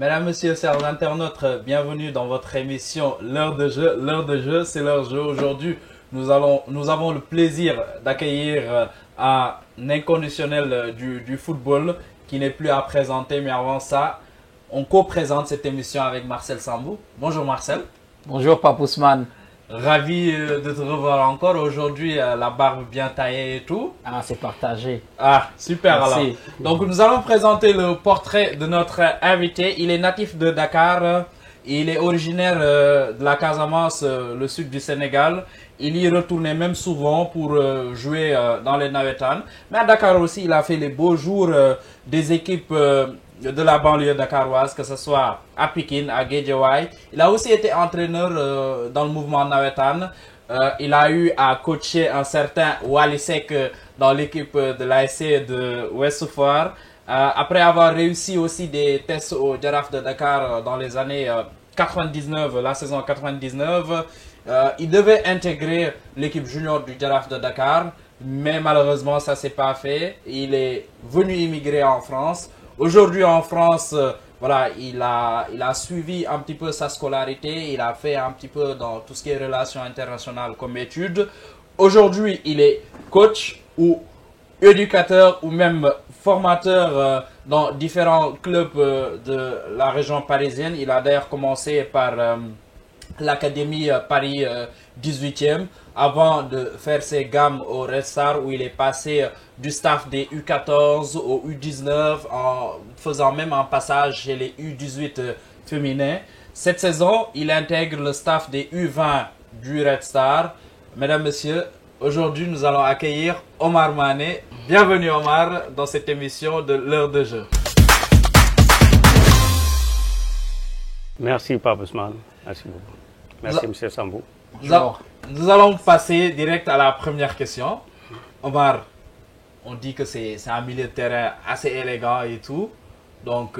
Mesdames, Messieurs, chers internautes, bienvenue dans votre émission L'heure de jeu. L'heure de jeu, c'est l'heure de jeu. Aujourd'hui, nous avons le plaisir d'accueillir un inconditionnel du football qui n'est plus à présenter. Mais avant ça, on co-présente cette émission avec Marcel Sambou. Bonjour Marcel. Bonjour Pape Ousmane. Ravi de te revoir encore. Aujourd'hui, la barbe bien taillée et tout. Ah, c'est partagé. Ah, super. Merci. Alors. Donc, nous allons présenter le portrait de notre invité. Il est natif de Dakar. Il est originaire de la Casamance, le sud du Sénégal. Il y retournait même souvent pour jouer dans les Navétanes. Mais à Dakar aussi, il a fait les beaux jours des équipes de la banlieue dakaroise, que ce soit à Pikine, à Guédiawaye. Il a aussi été entraîneur dans le mouvement Navétane. Il a eu à coacher un certain Wally Seck dans l'équipe de l'ASC de Ouest Foire. Après avoir réussi aussi des tests au Jaraaf de Dakar dans les années 99, la saison 99, il devait intégrer l'équipe junior du Jaraaf de Dakar, mais malheureusement ça s'est pas fait. Il est venu immigrer en France. Aujourd'hui en France, voilà, il a suivi un petit peu sa scolarité, il a fait un petit peu dans tout ce qui est relations internationales comme études. Aujourd'hui, il est coach ou éducateur ou même formateur dans différents clubs de la région parisienne. Il a d'ailleurs commencé par l'Académie Paris 18e avant de faire ses gammes au Red Star où il est passé du staff des U14 au U19 en faisant même un passage chez les U18 féminins. Cette saison, il intègre le staff des U20 du Red Star. Mesdames, Messieurs, aujourd'hui nous allons accueillir Omar Mané. Bienvenue Omar dans cette émission de l'heure de jeu. Merci Pape Ousmane, merci beaucoup. Merci M. Sambou. Nous allons passer direct à la première question. Omar, on dit que c'est un milieu de terrain assez élégant et tout. Donc,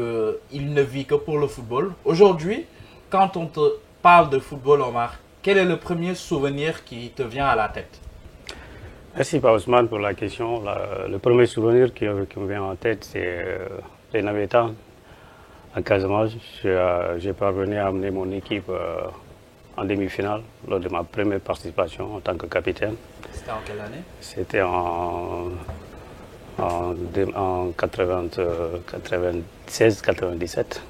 il ne vit que pour le football. Aujourd'hui, quand on te parle de football, Omar, quel est le premier souvenir qui te vient à la tête? Merci Pape Ousmane pour la question. Le premier souvenir qui me vient en tête, c'est les Navétanes à Casamance. J'ai parvenu à amener mon équipe en demi-finale lors de ma première participation en tant que capitaine. C'était en quelle année? C'était en 96-97.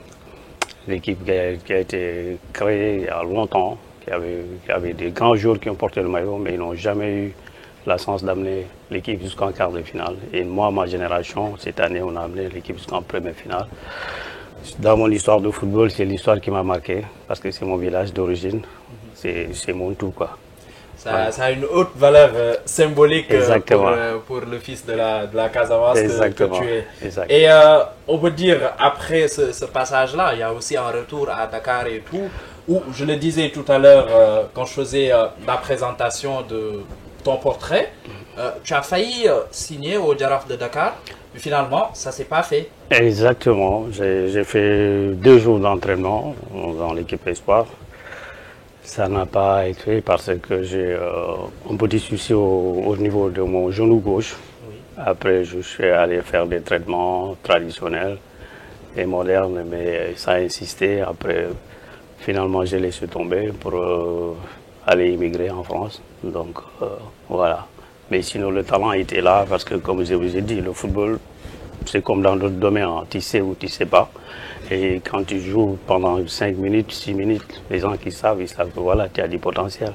L'équipe qui a été créée il y a longtemps, qui avait des grands joueurs qui ont porté le maillot, mais ils n'ont jamais eu la chance d'amener l'équipe jusqu'en quart de finale. Et moi, ma génération, cette année, on a amené l'équipe jusqu'en première finale. Dans mon histoire de football, c'est l'histoire qui m'a marqué, parce que c'est mon village d'origine, c'est mon tout, quoi. Ça a une haute valeur symbolique pour le fils de la Casamance que tu es. Exact. Et on peut dire, après ce passage-là, il y a aussi un retour à Dakar et tout, où je le disais tout à l'heure quand je faisais la présentation de ton portrait, tu as failli signer au Jaraaf de Dakar, mais finalement, ça ne s'est pas fait. Exactement. J'ai fait 2 jours d'entraînement dans l'équipe Espoir. Ça n'a pas été fait parce que j'ai un petit souci au niveau de mon genou gauche. Oui. Après, je suis allé faire des traitements traditionnels et modernes, mais ça a insisté. Après, finalement, j'ai laissé tomber pour aller immigrer en France. Donc, voilà. Mais sinon, le talent était là parce que, comme je vous ai dit, le football, c'est comme dans d'autres domaines, hein. Tu sais ou tu ne sais pas. Et quand tu joues pendant 5 minutes, 6 minutes, les gens qui savent, ils savent que voilà, tu as du potentiel.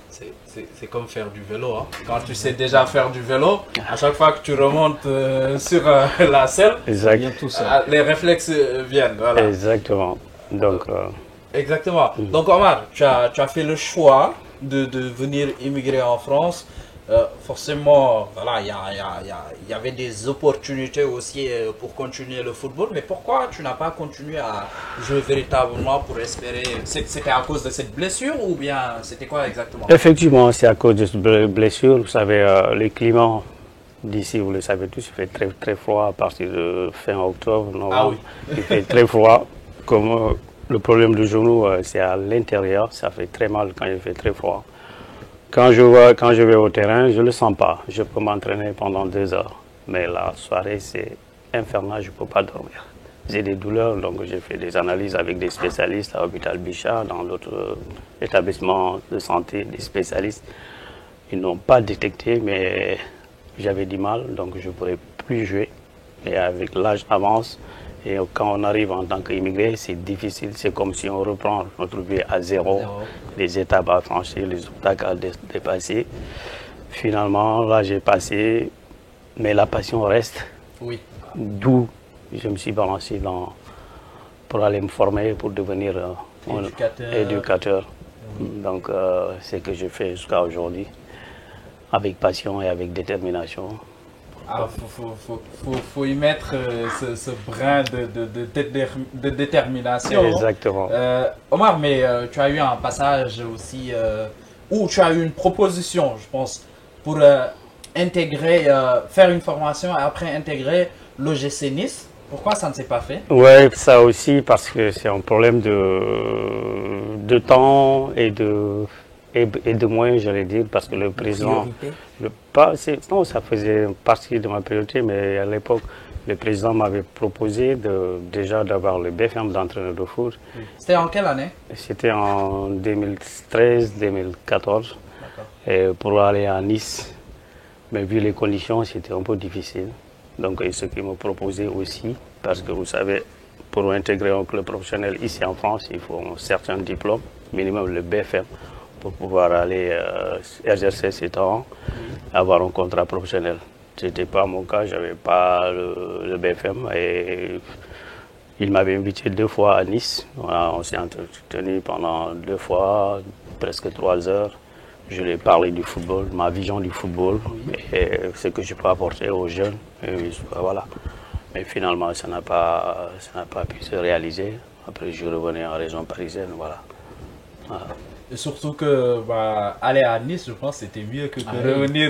C'est comme faire du vélo. Hein. Quand tu sais déjà faire du vélo, à chaque fois que tu remontes sur la selle, les réflexes viennent. Voilà. Exactement. Donc, exactement. Donc Omar, tu as fait le choix de venir immigrer en France. Forcément, voilà, il y avait des opportunités aussi pour continuer le football, mais pourquoi tu n'as pas continué à jouer véritablement pour espérer? C'était à cause de cette blessure ou bien c'était quoi exactement? Effectivement, c'est à cause de cette blessure. Vous savez, le climat d'ici, vous le savez tous, il fait très, très froid à partir de fin octobre, novembre. Ah oui. Il fait très froid. Comme le problème du genou, c'est à l'intérieur, ça fait très mal quand il fait très froid. Quand je vais au terrain, je ne le sens pas. Je peux m'entraîner pendant 2 heures. Mais la soirée, c'est infernal, je ne peux pas dormir. j'ai des douleurs, donc j'ai fait des analyses avec des spécialistes à l'hôpital Bichat, dans d'autres établissements de santé, des spécialistes. Ils n'ont pas détecté, mais j'avais du mal, donc je ne pourrais plus jouer. Et avec l'âge avance, et quand on arrive en tant qu'immigré, c'est difficile. C'est comme si on reprend notre vie à zéro, les étapes à franchir, les obstacles à dépasser. Finalement, là, j'ai passé, mais la passion reste. Oui. D'où je me suis balancé pour aller me former, pour devenir éducateur. Donc, c'est ce que je fais jusqu'à aujourd'hui, avec passion et avec détermination. Ah, faut y mettre ce brin de détermination. Exactement. Omar, mais tu as eu un passage aussi où tu as eu une proposition, je pense, pour intégrer, faire une formation et après intégrer l'OGC Nice. Pourquoi ça ne s'est pas fait? Oui, ça aussi, parce que c'est un problème de temps et de moyens, j'allais dire, parce que le président... non, ça faisait partie de ma priorité, mais à l'époque, le président m'avait proposé déjà d'avoir le BFM d'entraîneur de foot. C'était en quelle année? C'était en 2013-2014, et pour aller à Nice. Mais vu les conditions, c'était un peu difficile. Donc, ce qu'il me proposait aussi, parce que vous savez, pour intégrer un club professionnel ici en France, il faut un certain diplôme, minimum le BFM, pour pouvoir aller exercer ses talents, avoir un contrat professionnel. Ce n'était pas mon cas, je n'avais pas le BFM et il m'avait invité 2 fois à Nice. Voilà, on s'est entretenu pendant 2 fois, presque 3 heures. Je lui ai parlé du football, ma vision du football, et ce que je peux apporter aux jeunes. Et voilà. Mais finalement, ça n'a pas pu se réaliser. Après, je revenais en région parisienne. Voilà. Et surtout que aller à Nice, je pense, c'était mieux que de revenir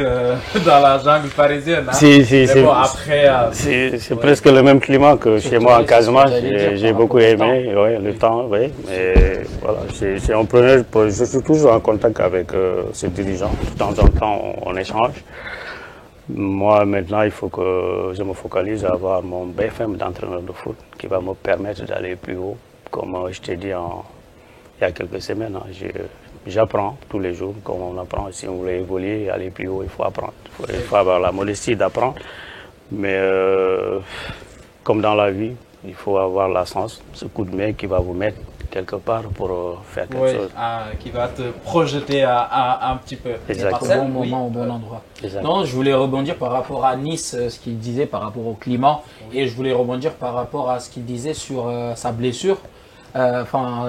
dans la jungle parisienne. Hein. C'est bon, après, c'est presque le même climat que chez moi en Casamance. J'ai beaucoup aimé le temps. Oui, mais voilà, je suis toujours en contact avec ces dirigeants. De temps en temps, on échange. Moi, maintenant, il faut que je me focalise à avoir mon BFM d'entraîneur de foot qui va me permettre d'aller plus haut. Comme je t'ai dit il y a quelques semaines, j'apprends tous les jours, comme on apprend. Si on voulait évoluer et aller plus haut, il faut apprendre. Il faut avoir la modestie d'apprendre. Mais comme dans la vie, il faut avoir la chance, ce coup de main qui va vous mettre quelque part pour faire quelque chose. Qui va te projeter un petit peu. Au bon moment, au bon endroit. Non, je voulais rebondir par rapport à Nice, ce qu'il disait par rapport au climat. Et je voulais rebondir par rapport à ce qu'il disait sur sa blessure.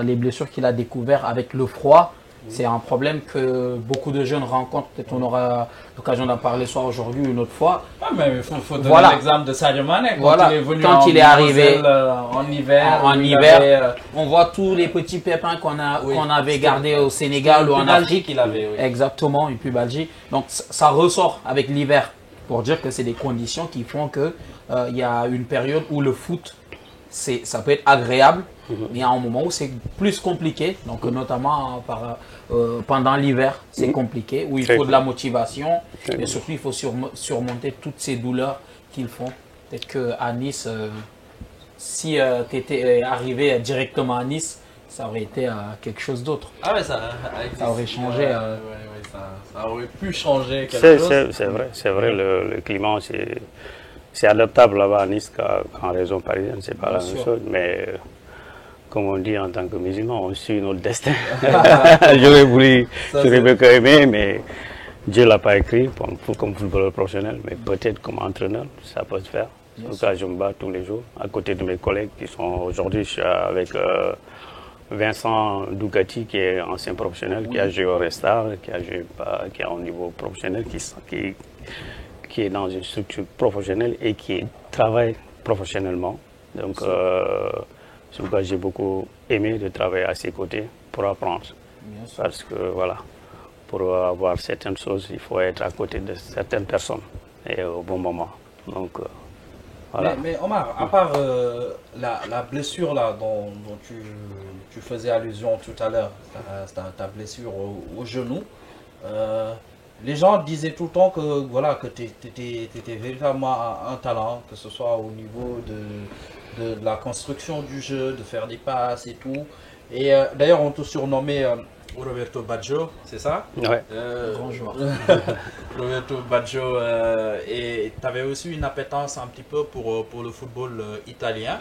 Les blessures qu'il a découvertes avec le froid. C'est un problème que beaucoup de jeunes rencontrent. Peut-être on aura l'occasion d'en parler soit aujourd'hui ou une autre fois. Mais il faut donner l'exemple de Sadio Mané. Quand il est venu quand il est arrivé en hiver, on voit tous les petits pépins qu'on avait gardés au Sénégal ou en Afrique. Exactement, une pubalgie. Donc ça ressort avec l'hiver pour dire que c'est des conditions qui font que il y a une période où le foot, ça peut être agréable. Mais il y a un moment où c'est plus compliqué, donc notamment pendant l'hiver, c'est compliqué, où il faut de la motivation, mais surtout il faut surmonter toutes ces douleurs qu'ils font. Peut-être qu'à Nice, si tu étais arrivé directement à Nice, ça aurait été quelque chose d'autre. Ah ouais, ça aurait changé. Ça aurait pu changer quelque chose. C'est vrai, le climat, c'est adaptable là-bas à Nice qu'en région parisienne, c'est pas la même chose, mais... Comme on dit en tant que musulman, on suit notre destin. J'aurais voulu, j'aurais beaucoup aimé, mais Dieu ne l'a pas écrit comme footballeur professionnel, mais peut-être comme entraîneur, ça peut se faire. En tout cas, je me bats tous les jours, à côté de mes collègues qui sont aujourd'hui, je suis avec Vincent Dougati, qui est ancien professionnel, qui a joué au Restar, qui est au niveau professionnel, qui est dans une structure professionnelle et qui travaille professionnellement. Donc, c'est pourquoi j'ai beaucoup aimé de travailler à ses côtés pour apprendre. Parce que voilà, pour avoir certaines choses, il faut être à côté de certaines personnes et au bon moment. Donc, voilà. Mais Omar, à part la blessure là, dont tu faisais allusion tout à l'heure, ta blessure au genou, les gens disaient tout le temps que tu étais véritablement un talent, que ce soit au niveau de la construction du jeu, de faire des passes et tout. Et d'ailleurs, on t'a surnommé Roberto Baggio, c'est ça? Ouais. Grand joueur. Roberto Baggio, et tu avais aussi une appétence un petit peu pour le football italien.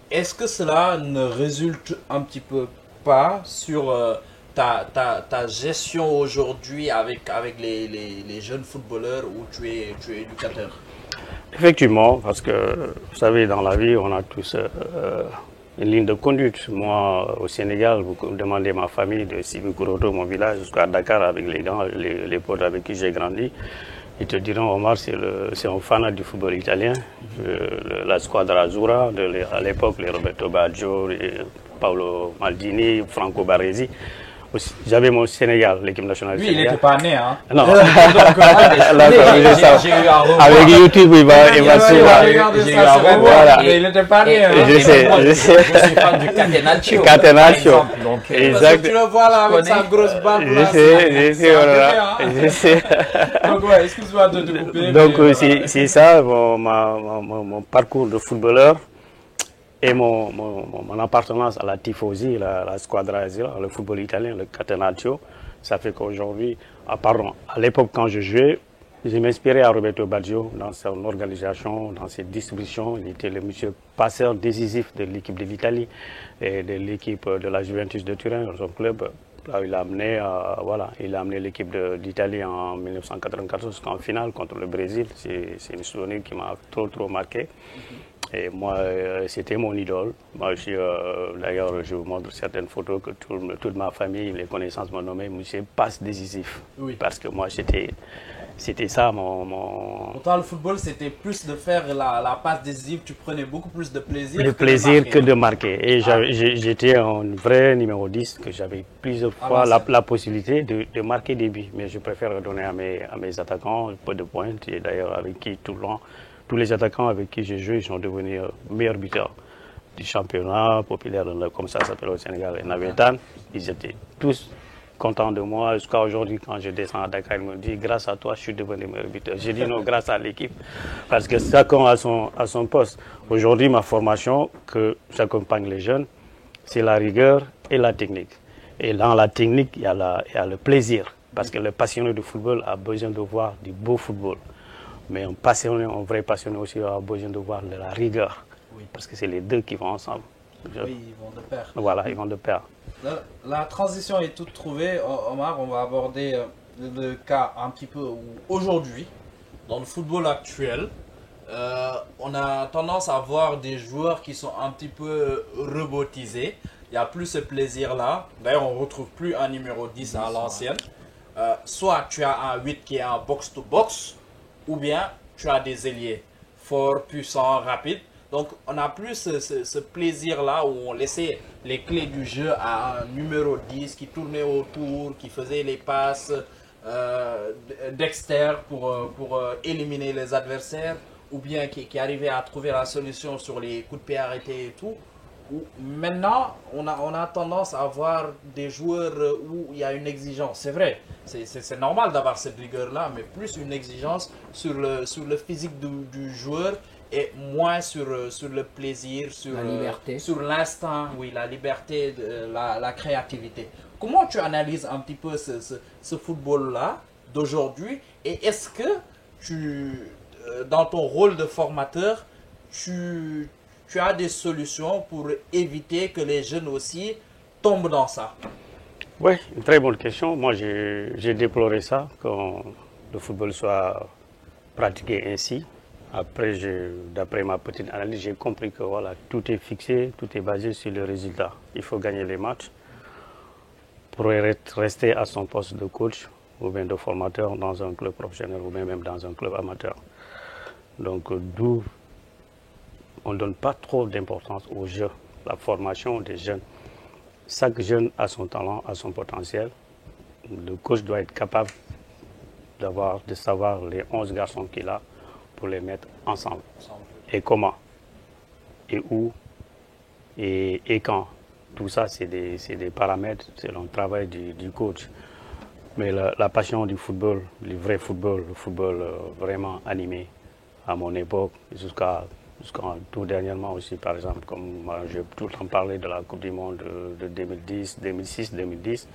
Est-ce que cela ne résulte un petit peu pas sur ta gestion aujourd'hui avec les jeunes footballeurs où tu es éducateur? Effectivement, parce que vous savez, dans la vie, on a tous une ligne de conduite. Moi, au Sénégal, vous demandez ma famille de Sibikouroto, mon village, jusqu'à Dakar avec les grands, les potes avec qui j'ai grandi. Ils te diront, Omar, c'est un fanat du football italien. La squadra Azzurra, à l'époque, les Roberto Baggio, les Paolo Maldini, Franco Baresi. J'avais mon Sénégal, l'équipe nationale du Sénégal. Lui, il n'était pas né, hein? Non. J'ai eu à revoir. Avec YouTube, il va suivre. J'ai eu à revoir. Il n'était pas né, hein? Je sais. Je suis fan du Catenaccio. Catenaccio. Exact. Tu le vois là, avec sa grosse barbe. Je sais. Donc, ouais, excuse-moi de te couper. Donc, c'est ça, mon parcours de footballeur. Et mon appartenance à la tifosi, la squadra Azzurra, le football italien, le Catenaccio, ça fait qu'aujourd'hui, à l'époque quand je jouais, je m'inspirais à Roberto Baggio dans son organisation, dans ses distributions. Il était le monsieur passeur décisif de l'équipe de l'Italie et de l'équipe de la Juventus de Turin, son club. Là, il a amené l'équipe d'Italie en 1994 en finale contre le Brésil. C'est une souvenir qui m'a trop marqué. Et moi, c'était mon idole. Moi, d'ailleurs, je vous montre certaines photos que toute ma famille, les connaissances m'ont nommé monsieur passe décisif. Oui. Parce que moi, c'était ça mon... Pourtant, le football, c'était plus de faire la passe décisive. Tu prenais beaucoup plus de plaisir. Le plaisir que de marquer. Et j'étais un vrai numéro 10, que j'avais plusieurs fois la possibilité de marquer des buts. Mais je préfère donner à mes attaquants peu de pointes. Et d'ailleurs, avec qui tout le long... Tous les attaquants avec qui j'ai joué sont devenus meilleurs buteurs du championnat populaire, comme ça s'appelle au Sénégal, et Navetan. Ils étaient tous contents de moi. Jusqu'à aujourd'hui, quand je descends à Dakar, ils me disent grâce à toi, je suis devenu meilleur buteur. J'ai dit non, grâce à l'équipe. Parce que chacun a son poste. Aujourd'hui, ma formation, que j'accompagne les jeunes, c'est la rigueur et la technique. Et dans la technique, il y a le plaisir. Parce que le passionné de football a besoin de voir du beau football. Mais un vrai passionné aussi a besoin de voir de la rigueur. Oui. Parce que c'est les deux qui vont ensemble. Oui, ils vont de pair. Voilà, ils vont de pair. La transition est toute trouvée. Omar, on va aborder le cas un petit peu où aujourd'hui, dans le football actuel, on a tendance à voir des joueurs qui sont un petit peu robotisés. Il n'y a plus ce plaisir-là. D'ailleurs, on ne retrouve plus un numéro 10 à l'ancienne. Soit tu as un 8 qui est en box-to-box, ou bien tu as des ailiers forts, puissants, rapides. Donc on n'a plus ce plaisir-là où on laissait les clés du jeu à un numéro 10 qui tournait autour, qui faisait les passes d'extérieur pour éliminer les adversaires, ou bien qui arrivait à trouver la solution sur les coups de pied arrêtés et tout. Maintenant, on a tendance à avoir des joueurs où il y a une exigence. C'est vrai, c'est normal d'avoir cette rigueur-là, mais plus une exigence sur le physique du joueur et moins sur le plaisir, sur la liberté, sur l'instinct, oui, la liberté, la créativité. Comment tu analyses un petit peu ce football-là d'aujourd'hui, et est-ce que dans ton rôle de formateur, tu as des solutions pour éviter que les jeunes aussi tombent dans ça? Oui, une très bonne question. Moi, j'ai déploré ça, quand le football soit pratiqué ainsi. Après, d'après ma petite analyse, j'ai compris que voilà, tout est fixé, tout est basé sur le résultat. Il faut gagner les matchs pour rester à son poste de coach ou bien de formateur dans un club professionnel ou bien même dans un club amateur. Donc, d'où on ne donne pas trop d'importance au jeu, la formation des jeunes. Chaque jeune a son talent, a son potentiel. Le coach doit être capable de savoir les 11 garçons qu'il a pour les mettre ensemble. Et comment, et où, et quand. Tout ça, c'est des paramètres, c'est le travail du coach. Mais la passion du football, le vrai football, le football vraiment animé, à mon époque, jusqu'à Jusqu'en tout dernièrement aussi, par exemple, comme j'ai tout le temps parlé de la Coupe du Monde de 2010, 2006, 2010,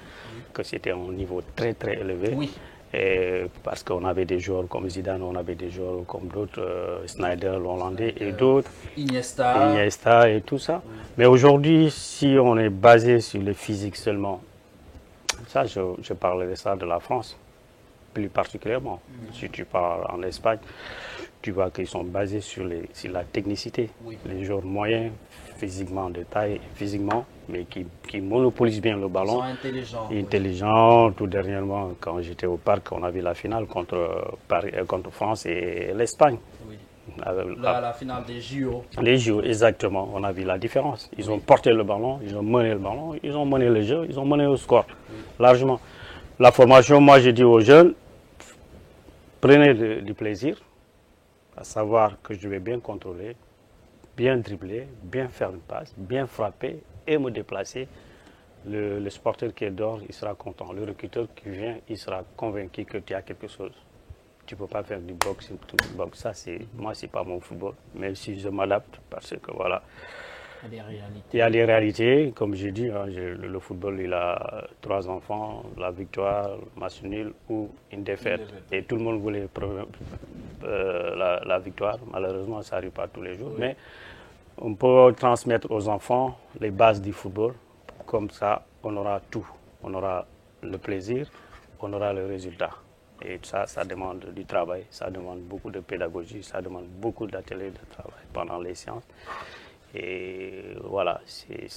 que c'était un niveau très très élevé. Oui. Et parce qu'on avait des joueurs comme Zidane, on avait des joueurs comme d'autres, Snyder, l'Hollandais et d'autres. Iniesta et tout ça. Oui. Mais aujourd'hui, si on est basé sur le physique seulement, ça, je parlerai ça de la France, plus particulièrement. Si tu parles en Espagne, tu vois qu'ils sont basés sur la technicité. Oui. Les joueurs moyens, physiquement de taille, physiquement, mais qui monopolisent bien le ballon. Ils sont intelligents. Oui. Tout dernièrement, quand j'étais au parc, on a vu la finale contre France et l'Espagne. Oui. La finale des JO. Les JO, exactement. On a vu la différence. Ils ont porté le ballon, ils ont mené le ballon, ils ont mené le jeu, ils ont mené au score, largement. La formation, moi, je dis aux jeunes, prenez du plaisir, à savoir que je vais bien contrôler, bien dribbler, bien faire une passe, bien frapper et me déplacer. Le sportif qui est dehors, il sera content. Le recruteur qui vient, il sera convaincu que tu as quelque chose. Tu ne peux pas faire du boxing, tout du box. Ça, moi, ce n'est pas mon football, même si je m'adapte, parce que voilà. Il y a des réalités, comme j'ai dit, hein, le football, il a 3 enfants, la victoire, le match nul ou une défaite. Et tout le monde voulait la victoire. Malheureusement, ça n'arrive pas tous les jours. Oui. Mais on peut transmettre aux enfants les bases du football. Comme ça, on aura tout. On aura le plaisir, on aura le résultat. Et ça demande du travail, ça demande beaucoup de pédagogie, ça demande beaucoup d'ateliers de travail pendant les séances. Et voilà, c'est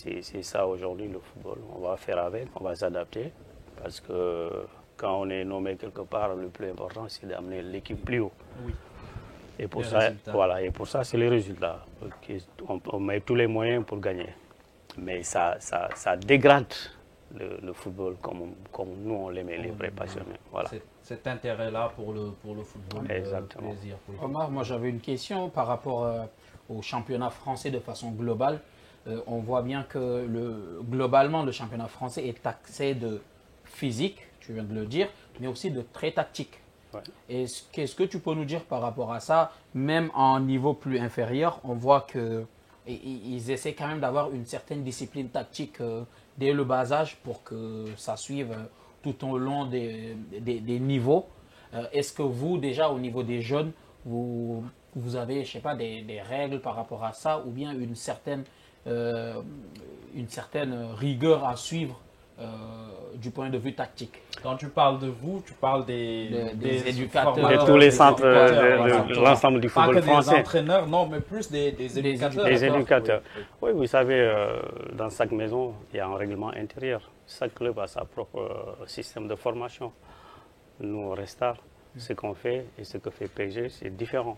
ça aujourd'hui le football. On va faire avec, on va s'adapter, parce que quand on est nommé quelque part, le plus important, c'est d'amener l'équipe plus haut. Oui. Et pour ça, voilà, et pour ça, c'est les résultats. On met tous les moyens pour gagner. Mais ça dégrade le football comme nous, on l'aimait, les vrais passionnés. Voilà. Cet intérêt-là pour le football. Exactement. Plaisir, oui. Omar, moi j'avais une question par rapport au championnat français de façon globale. On voit bien que globalement, le championnat français est taxé de physique, tu viens de le dire, mais aussi de très tactique. Ouais. Qu'est-ce que tu peux nous dire par rapport à ça? Même en niveau plus inférieur, on voit qu'ils essaient quand même d'avoir une certaine discipline tactique dès le bas âge pour que ça suive tout au long des niveaux. Est-ce que vous, déjà au niveau des jeunes, vous avez, je sais pas, des règles par rapport à ça, ou bien une certaine rigueur à suivre du point de vue tactique? Quand tu parles de vous, tu parles des éducateurs. De tous les centres, de l'ensemble du football français. Pas que des entraîneurs, non, mais plus des éducateurs. Des éducateurs. Oui, vous savez, dans chaque maison, il y a un règlement intérieur. Chaque club a sa propre système de formation. Nous, au Restart, ce qu'on fait et ce que fait PSG, c'est différent.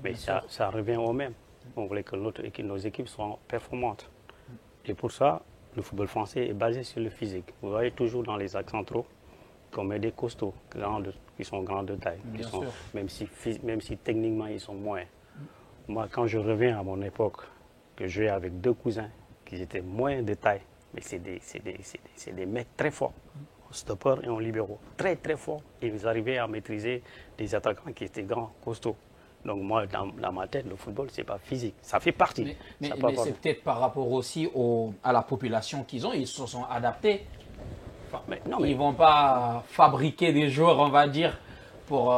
Mais ça revient au même. On voulait que nos équipes soient performantes. Et pour ça, le football français est basé sur le physique. Vous voyez toujours dans les axes centraux qu'on met des costauds, qui sont grands de taille, même si techniquement ils sont moins. Moi, quand je reviens à mon époque, que je jouais avec 2 cousins qui étaient moins de taille, mais c'est des mecs très forts, en stopper et en libéraux, très très forts. Et ils arrivaient à maîtriser des attaquants qui étaient grands, costauds. Donc moi, dans ma tête, le football, ce n'est pas physique. Ça fait partie. Mais c'est peut-être par rapport aussi à la population qu'ils ont. Ils se sont adaptés. Ils ne vont pas fabriquer des joueurs, on va dire, pour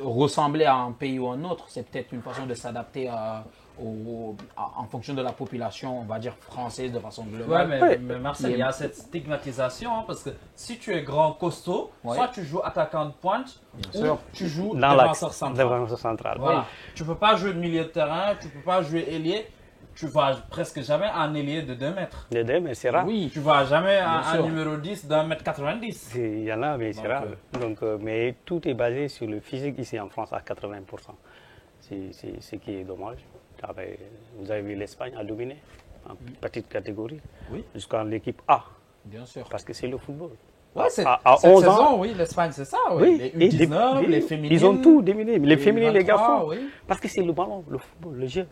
ressembler à un pays ou un autre. C'est peut-être une façon de s'adapter en fonction de la population, on va dire, française de façon globale. Ouais, mais Marcel, il y a cette stigmatisation, hein, parce que si tu es grand, costaud, soit tu joues attaquant de pointe, ou tu joues défenseur central. Voilà. Oui. Tu ne peux pas jouer de milieu de terrain, tu ne peux pas jouer ailier. Tu ne vas presque jamais en ailier de 2 mètres. De 2 mètres, c'est rare. Oui, tu ne vas jamais en numéro 10 d'1,90 m. Il y en a, mais c'est rare. Mais tout est basé sur le physique ici en France à 80%. C'est ce qui est dommage. Vous avez vu l'Espagne a dominé en petite catégorie, jusqu'en l'équipe A. Bien sûr. Parce que c'est le football. Ouais, cette saison, oui, l'Espagne, c'est ça. Oui. Les U19, les féminines. Ils ont tout dominé. Les féminines, les garçons. Oui. Parce que c'est le ballon, le football, le jeu.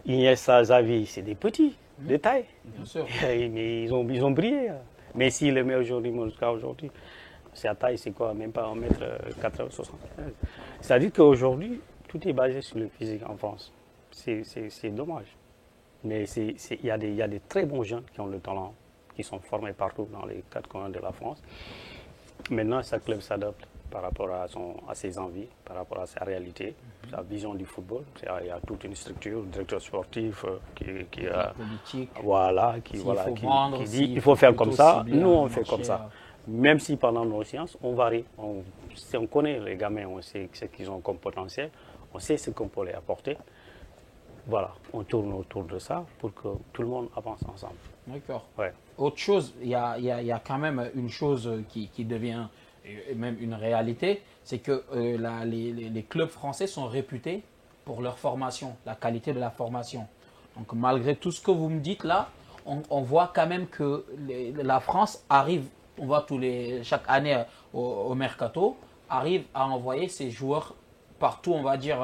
Iniesta, Xavi, c'est des petits, de taille. Bien sûr. Mais ils ont brillé. Mais s'il le met aujourd'hui, jusqu'à aujourd'hui, sa taille, c'est quoi? Même pas 1m80, 75. C'est-à-dire qu'aujourd'hui, tout est basé sur le physique en France. c'est dommage. Mais il y a des très bons jeunes qui ont le talent, qui sont formés partout dans les 4 coins de la France. Maintenant, chaque club s'adapte par rapport à ses envies, par rapport à sa réalité, sa vision du football. Il y a toute une structure, le directeur sportif qui a... politique. Voilà, qui dit il faut faire comme ça, nous on fait comme ça. Même si pendant nos séances, on varie. Si on connaît les gamins, on sait ce qu'ils ont comme potentiel, on sait ce qu'on peut les apporter. Voilà, on tourne autour de ça pour que tout le monde avance ensemble. D'accord. Ouais. Autre chose, il y a quand même une chose qui devient même une réalité, c'est que les clubs français sont réputés pour leur formation, la qualité de la formation. Donc malgré tout ce que vous me dites là, on voit quand même que la France arrive, on voit chaque année au mercato, arrive à envoyer ses joueurs partout, on va dire...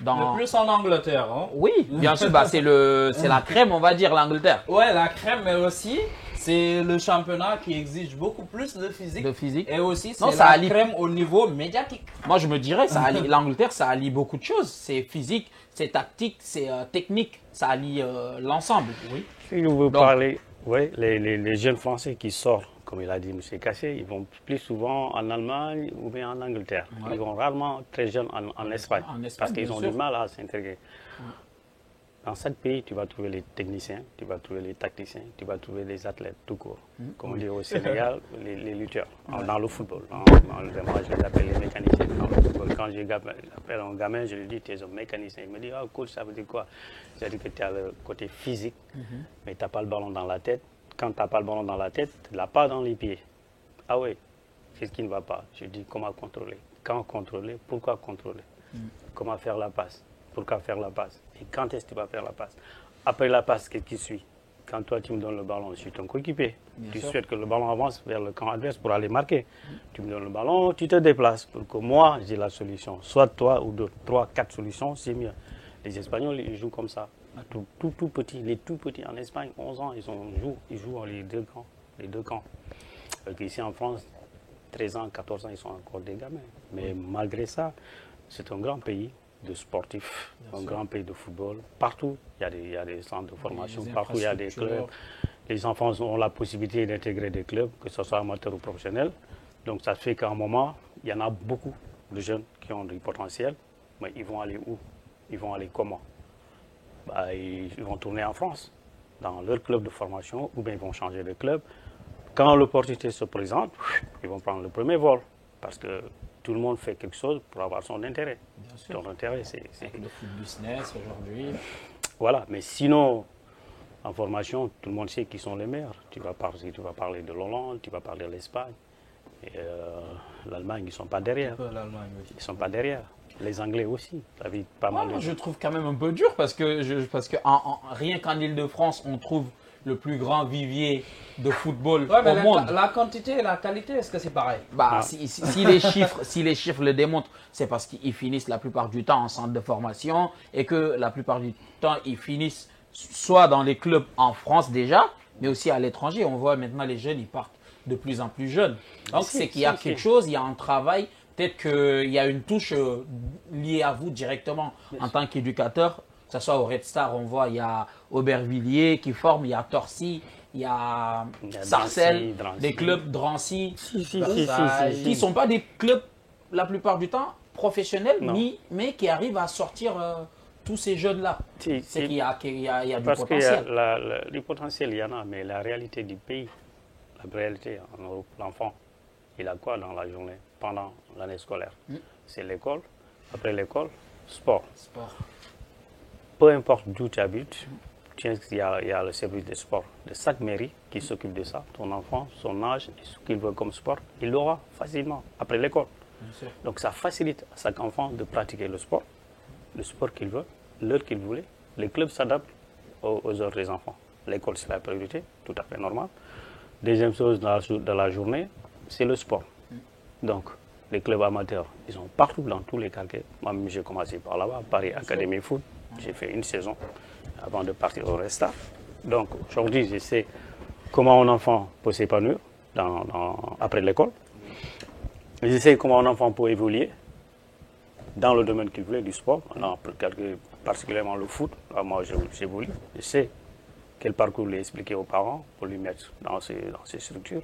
Le plus en Angleterre. Hein. Oui, bien sûr, c'est la crème, on va dire, l'Angleterre. Ouais, la crème, mais aussi, c'est le championnat qui exige beaucoup plus de physique. Et aussi, c'est la crème au niveau médiatique. Moi, je me dirais, l'Angleterre, ça allie beaucoup de choses. C'est physique, c'est tactique, c'est technique. Ça allie l'ensemble. Oui. Si vous parlez, oui, les jeunes Français qui sortent, comme il a dit M. Cassé, ils vont plus souvent en Allemagne ou bien en Angleterre. Ouais. Ils vont rarement très jeunes en Espagne, parce qu'ils ont du mal à s'intégrer. Ouais. Dans chaque pays, tu vas trouver les techniciens, tu vas trouver les tacticiens, tu vas trouver les athlètes tout court. Comme on dit au Sénégal, les lutteurs, dans le football. Moi, je les appelle les mécaniciens dans le football. Quand j'appelle un gamin, je lui dis, tu es un mécanicien. Il me dit, coach, ça veut dire quoi? Ça veut dire que tu as le côté physique, mais tu n'as pas le ballon dans la tête. Quand tu n'as pas le ballon dans la tête, tu ne l'as pas dans les pieds. Ah oui, c'est ce qui ne va pas. Je dis comment contrôler. Quand contrôler, pourquoi contrôler? Comment faire la passe? Pourquoi faire la passe? Et quand est-ce que tu vas faire la passe? Après la passe, qu'est-ce qui suit? Quand toi tu me donnes le ballon, je suis ton coéquipier. Tu souhaites que le ballon avance vers le camp adverse pour aller marquer. Tu me donnes le ballon, tu te déplaces pour que moi j'ai la solution. Soit toi ou d'autres. 3, 4 solutions, c'est mieux. Les Espagnols, ils jouent comme ça. Tout petit, les tout petits en Espagne, 11 ans, ils jouent dans les deux camps. Ici en France, 13 ans, 14 ans, ils sont encore des gamins. Mais malgré ça, c'est un grand pays de sportifs, grand pays de football. Partout, il y a des centres de formation, partout il y a des clubs. Les enfants ont la possibilité d'intégrer des clubs, que ce soit amateurs ou professionnels. Donc ça fait qu'à un moment, il y en a beaucoup de jeunes qui ont du potentiel, mais ils vont aller où? Ils vont aller comment? Ils vont tourner en France, dans leur club de formation, ou bien ils vont changer de club. Quand l'opportunité se présente, ils vont prendre le premier vol, parce que tout le monde fait quelque chose pour avoir son intérêt. Bien sûr. Ton intérêt, c'est le foot business aujourd'hui. Voilà, mais sinon, en formation, tout le monde sait qui sont les meilleurs. Tu vas parler de l'Hollande, tu vas parler de l'Espagne. L'Allemagne, ils ne sont pas derrière. Ils ne sont pas derrière. Les Anglais aussi, ça vit pas mal. Je trouve quand même un peu dur parce que rien qu'en Ile-de-France, on trouve le plus grand vivier de football au monde. La quantité et la qualité, est-ce que c'est pareil? Si les chiffres le démontrent, c'est parce qu'ils finissent la plupart du temps en centre de formation et que la plupart du temps, ils finissent soit dans les clubs en France déjà, mais aussi à l'étranger. On voit maintenant les jeunes, ils partent de plus en plus jeunes. Donc c'est qu'il y a quelque chose, il y a un travail. Peut-être qu'il y a une touche liée à vous directement en tant qu'éducateur, que ce soit au Red Star, on voit, il y a Aubervilliers qui forme, il y a Torcy, il y a Sarcelles, des clubs Drancy, qui ne sont pas des clubs, la plupart du temps, professionnels, mais qui arrivent à sortir tous ces jeunes-là. C'est qu'il y a du potentiel. Parce que du potentiel, il y en a, mais la réalité du pays, la réalité en Europe, l'enfant, il a quoi dans la journée? Pendant l'année scolaire, c'est l'école. Après l'école, sport. Peu importe d'où tu habites, il y a le service de sport de chaque mairie qui s'occupe de ça. Ton enfant, son âge, ce qu'il veut comme sport, il l'aura facilement après l'école. Donc ça facilite à chaque enfant de pratiquer le sport qu'il veut, l'heure qu'il voulait. Les clubs s'adaptent aux heures des enfants. L'école, c'est la priorité, tout à fait normal. Deuxième chose de la journée, c'est le sport. Donc, les clubs amateurs, ils sont partout dans tous les quartiers. Moi, j'ai commencé par là-bas, Paris Académie Foot. J'ai fait une saison avant de partir au Red Star. Donc, aujourd'hui, je sais comment un enfant peut s'épanouir après l'école. Je sais comment un enfant peut évoluer dans le domaine qu'il voulait, du sport. On a quelques particulièrement le foot. Alors moi, j'évolue, je sais quel parcours lui expliquer aux parents pour lui mettre dans ces structures.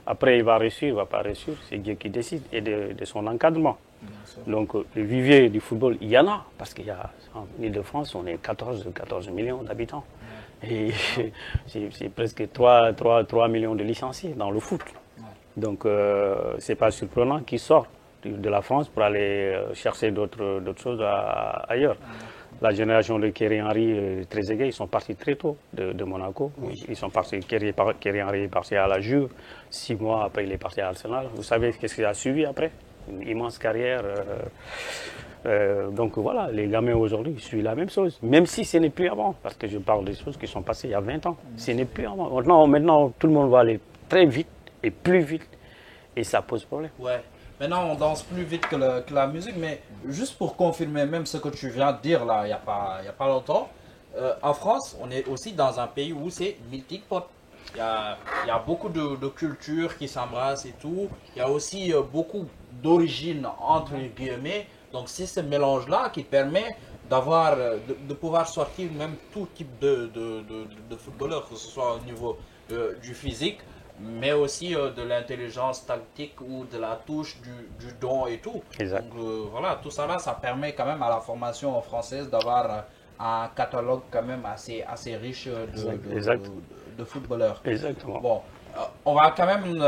Après, il va réussir, il ne va pas réussir, c'est Dieu qui décide et de son encadrement. Donc, le vivier du football, il y en a, parce qu'il y a, en Ile-de-France, on est 14 millions d'habitants. Et c'est presque 3 millions de licenciés dans le foot. Donc, ce n'est pas surprenant qu'ils sortent de la France pour aller chercher d'autres choses ailleurs. La génération de Thierry Henry, Trezeguet, ils sont partis très tôt de Monaco. Ils sont partis, Thierry Henry est parti à la Juve. 6 mois après, il est parti à Arsenal. Vous savez qu'est-ce qu'il a suivi après? Une immense carrière. Donc voilà, les gamins aujourd'hui suivent la même chose. Même si ce n'est plus avant, parce que je parle des choses qui sont passées il y a 20 ans. Ce n'est plus avant. Maintenant, tout le monde va aller très vite et plus vite. Et ça pose problème. Ouais. Maintenant, on danse plus vite que la musique, mais juste pour confirmer même ce que tu viens de dire là, il n'y a pas longtemps, en France, on est aussi dans un pays où c'est multipote. Il y a beaucoup de cultures qui s'embrassent et tout. Il y a aussi beaucoup d'origines, entre guillemets. Donc, c'est ce mélange-là qui permet d'avoir, de pouvoir sortir même tout type de footballeurs, que ce soit au niveau du physique, mais aussi de l'intelligence tactique ou de la touche, du don et tout. Exact. Donc voilà, tout ça là, ça permet quand même à la formation française d'avoir un catalogue quand même assez riche de footballeurs. Exactement. Bon, on va quand même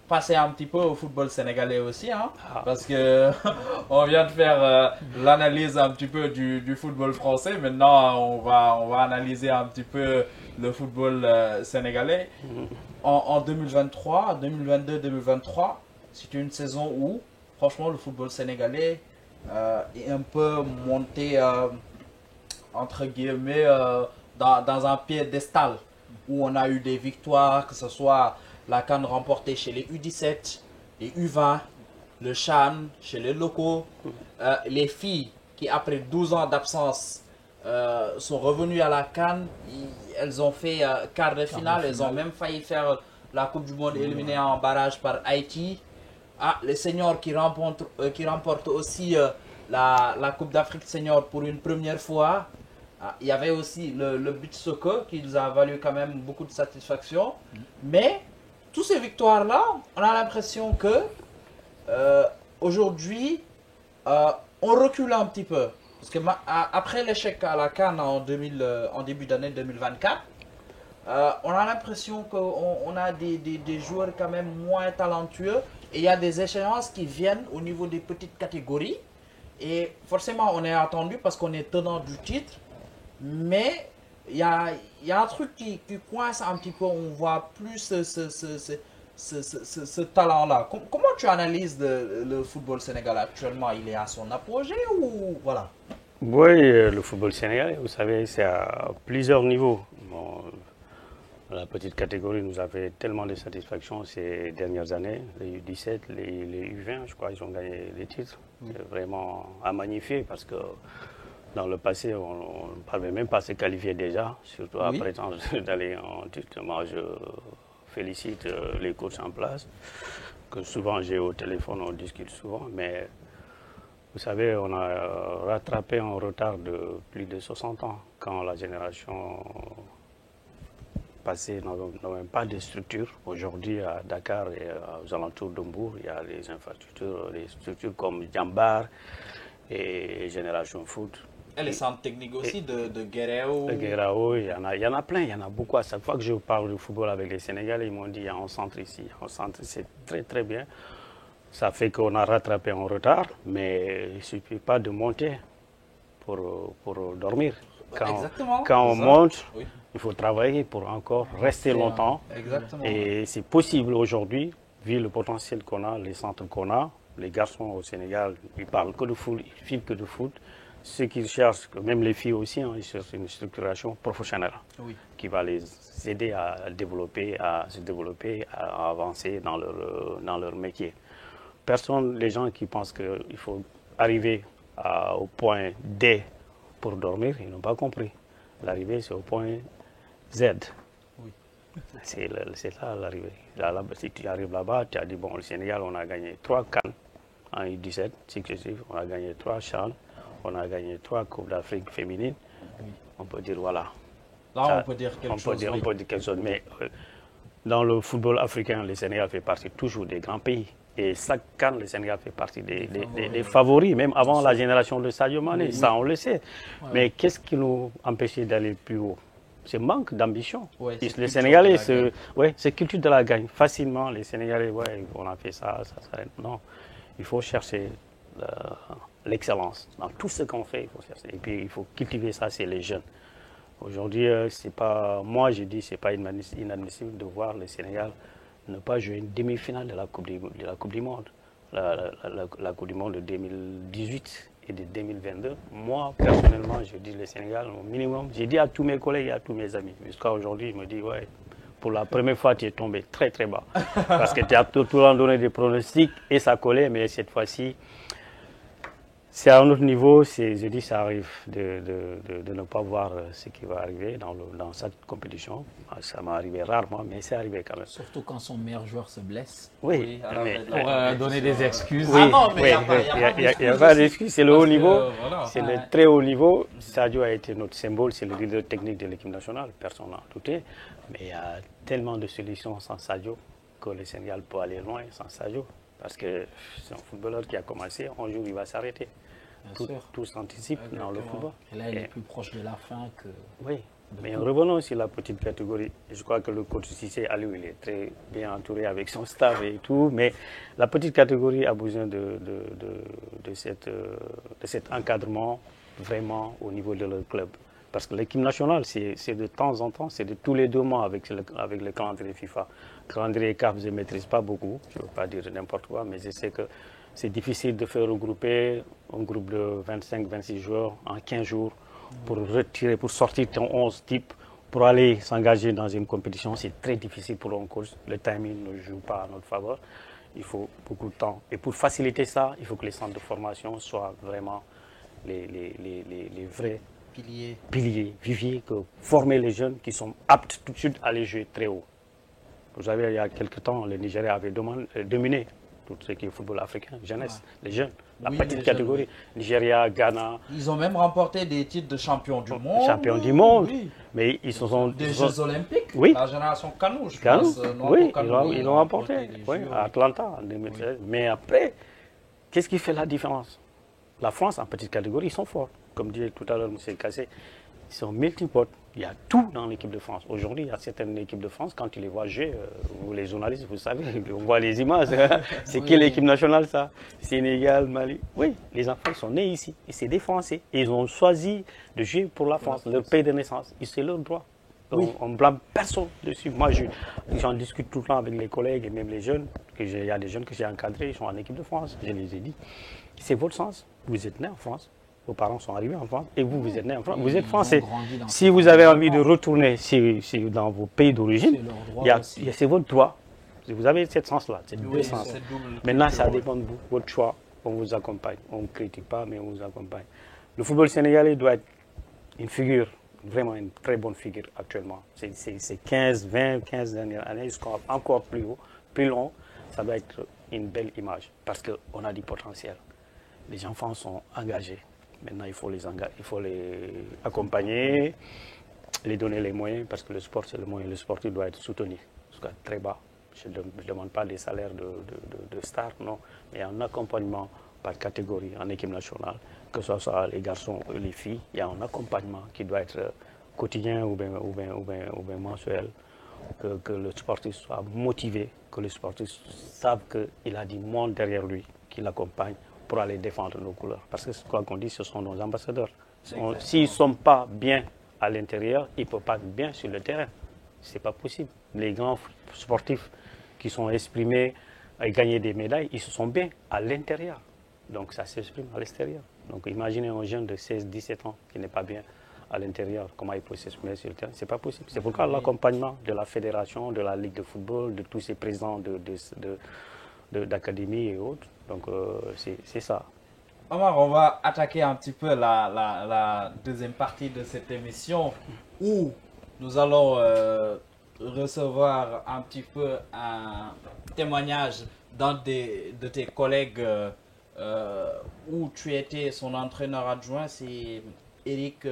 passer un petit peu au football sénégalais aussi, hein, parce que on vient de faire l'analyse un petit peu du football français. Maintenant, on va analyser un petit peu le football sénégalais. En 2023, 2022-2023, c'est une saison où, franchement, le football sénégalais est un peu monté, entre guillemets, dans un piédestal, où on a eu des victoires, que ce soit la CAN remportée chez les U17, les U20, le CHAN chez les locaux, les filles qui, après 12 ans d'absence, sont revenues à la CAN. Elles ont fait quart de finale, elles ont même failli faire la Coupe du Monde éliminée en barrage par Haïti. Les seniors qui remportent aussi la Coupe d'Afrique senior pour une première fois. Il y avait aussi le beach soccer qui nous a valu quand même beaucoup de satisfaction. Mais toutes ces victoires-là, on a l'impression que aujourd'hui, on recule un petit peu. Parce que après l'échec à la CAN en début d'année 2024, on a l'impression qu'on a des joueurs quand même moins talentueux. Et il y a des échéances qui viennent au niveau des petites catégories. Et forcément, on est attendu parce qu'on est tenant du titre. Mais il y a un truc qui coince un petit peu. On voit plus ce talent-là. Comment tu analyses le football sénégalais actuellement? Il est à son apogée ou voilà? Oui, le football sénégalais, vous savez, c'est à plusieurs niveaux. Bon, la petite catégorie nous a fait tellement de satisfaction ces dernières années. Les U17, les U20, je crois, ils ont gagné les titres. C'est vraiment à magnifier parce que dans le passé, on ne parlait même pas de se qualifier déjà, surtout après d'aller en titre. Moi, je félicite les coachs en place, que souvent j'ai au téléphone, on discute souvent, mais vous savez, on a rattrapé un retard de plus de 60 ans quand la génération passée n'avait même pas de structure. Aujourd'hui, à Dakar et aux alentours de Mbour, il y a des infrastructures, des structures comme Djambar et Génération Foot. Et les centres techniques aussi de Guéréo. De Guéréo, il y en a plein, il y en a beaucoup. À chaque fois que je parle de football avec les Sénégalais, ils m'ont dit il y a un centre ici. Un centre, c'est très très bien. Ça fait qu'on a rattrapé un retard, mais il ne suffit pas de monter pour dormir. Quand on monte, il faut travailler pour encore rester longtemps. Exactement. Et c'est possible aujourd'hui, vu le potentiel qu'on a, les centres qu'on a. Les garçons au Sénégal, ils parlent que de foot, ils filent que de foot. Ceux qui cherchent, même les filles aussi, ils cherchent une structuration professionnelle qui va les aider à se développer, à avancer dans leur métier. Les gens qui pensent qu'il faut arriver au point D pour dormir, ils n'ont pas compris. L'arrivée, c'est au point Z. C'est là l'arrivée. Si tu arrives là-bas, tu as dit, bon, le Sénégal, on a gagné 3 CAN en U17 successifs, on a gagné 3 CHAN, on a gagné 3 Coupes d'Afrique féminines. On peut dire, voilà. Là, ça, on peut dire quelque chose. On peut dire quelque chose, mais dans le football africain, le Sénégal fait partie toujours des grands pays. Et chaque CAN, le Sénégal fait partie des favoris, même avant la génération de Sadio Mané, ça on le sait. Ouais. Mais qu'est-ce qui nous empêchait d'aller plus haut? C'est manque d'ambition. Ouais, les Sénégalais, c'est culture de la gagne. Facilement, les Sénégalais, on a fait ça. Non, il faut chercher l'excellence. Dans tout ce qu'on fait, il faut chercher. Et puis, il faut cultiver ça, c'est les jeunes. Aujourd'hui, c'est pas, moi je dis, c'est pas inadmissible de voir le Sénégal ne pas jouer une demi-finale de la Coupe du Monde. La Coupe du Monde de 2018 et de 2022. Moi, personnellement, je dis le Sénégal au minimum. J'ai dit à tous mes collègues et à tous mes amis. Jusqu'à aujourd'hui, ils me disent, ouais, pour la première fois, tu es tombé très très bas. Parce que tu as tout le temps donné des pronostics et ça collait, mais cette fois-ci, c'est à un autre niveau, je dis ça arrive de ne pas voir ce qui va arriver dans cette compétition. Ça m'est arrivé rarement, mais c'est arrivé quand même. Surtout quand son meilleur joueur se blesse. Oui, pour donner des excuses. Oui, il n'y a pas d'excuses, c'est le haut niveau, c'est le très haut niveau. Sadio a été notre symbole, c'est le leader technique de l'équipe nationale, personne n'a douté. Mais il y a tellement de solutions sans Sadio que le Sénégal peut aller loin sans Sadio. Parce que c'est un footballeur qui a commencé, un jour il va s'arrêter. Tout s'anticipe dans le football. Et là, il est plus proche de la fin que... Oui, mais revenons sur la petite catégorie. Je crois que le coach Cissé, Aliou, il est très bien entouré avec son staff et tout. Mais la petite catégorie a besoin de cet encadrement vraiment au niveau de leur club. Parce que l'équipe nationale, c'est de temps en temps, c'est de tous les 2 mois avec le calendrier FIFA. Le calendrier CAF, je ne maîtrise pas beaucoup, je ne veux pas dire n'importe quoi, mais je sais que c'est difficile de faire regrouper un groupe de 25-26 joueurs en 15 jours pour sortir ton 11 type, pour aller s'engager dans une compétition. C'est très difficile pour un coach. Le timing ne joue pas à notre faveur. Il faut beaucoup de temps. Et pour faciliter ça, il faut que les centres de formation soient vraiment les vrais piliers, viviers, que former les jeunes qui sont aptes tout de suite à aller jouer très haut. Vous savez, il y a quelques temps, le Nigeria avait dominé tout ce qui est football africain, jeunesse, les jeunes, la petite catégorie, Nigeria, Ghana. Ils ont même remporté des titres de champion du monde. Champion du monde, mais ils se sont... Des Jeux Olympiques, la génération Kanou, je pense. Oui, ils l'ont remporté, à Atlanta en 2016. Mais après, qu'est-ce qui fait la différence? La France, en petite catégorie, ils sont forts. Comme disait tout à l'heure M. Kassé, ils sont multipotes. Il y a tout dans l'équipe de France. Aujourd'hui, il y a certaines équipes de France, quand tu les vois jouer, vous les journalistes, vous savez, on voit les images. C'est qui l'équipe nationale, ça? Sénégal, Mali. Oui, les enfants sont nés ici. Et c'est des Français. Et ils ont choisi de jouer pour la France, leur pays de naissance. Et c'est leur droit. Donc, on ne blâme personne dessus. Moi, j'en discute tout le temps avec les collègues et même les jeunes. Il y a des jeunes que j'ai encadrés, ils sont en équipe de France. Je les ai dit. C'est votre sens. Vous êtes nés en France. Vos parents sont arrivés en France et vous êtes né en France. Vous êtes français. Si vous avez envie de retourner dans vos pays d'origine, c'est votre droit. Vous avez cette sens-là, c'est deux sens. Maintenant, ça dépend de vous, votre choix. On vous accompagne. On ne critique pas, mais on vous accompagne. Le football sénégalais doit être une figure, vraiment une très bonne figure actuellement. C'est 15 dernières années, jusqu'à encore plus haut, plus long. Ça doit être une belle image parce qu'on a du potentiel. Les enfants sont engagés. Maintenant, il faut les accompagner, les donner les moyens, parce que le sport, c'est le moyen. Le sportif doit être soutenu, jusqu'à très bas. Je ne demande pas des salaires de stars, non, mais un accompagnement par catégorie en équipe nationale, que ce soit les garçons ou les filles, il y a un accompagnement qui doit être quotidien ou bien mensuel, que le sportif soit motivé, que le sportif sache qu'il a du monde derrière lui qui l'accompagne pour aller défendre nos couleurs. Parce que quoi qu'on dit, ce sont nos ambassadeurs. S'ils ne sont pas bien à l'intérieur, ils ne peuvent pas être bien sur le terrain. Ce n'est pas possible. Les grands sportifs qui sont exprimés et gagné des médailles, ils se sont bien à l'intérieur. Donc ça s'exprime à l'extérieur. Donc imaginez un jeune de 16-17 ans qui n'est pas bien à l'intérieur, comment il peut s'exprimer sur le terrain. Ce n'est pas possible. C'est pourquoi l'accompagnement de la fédération, de la Ligue de football, de tous ces présidents d'académie et autres. Donc c'est ça. Omar, on va attaquer un petit peu la deuxième partie de cette émission où nous allons recevoir un petit peu un témoignage d'un de tes collègues où tu étais son entraîneur adjoint, c'est Eric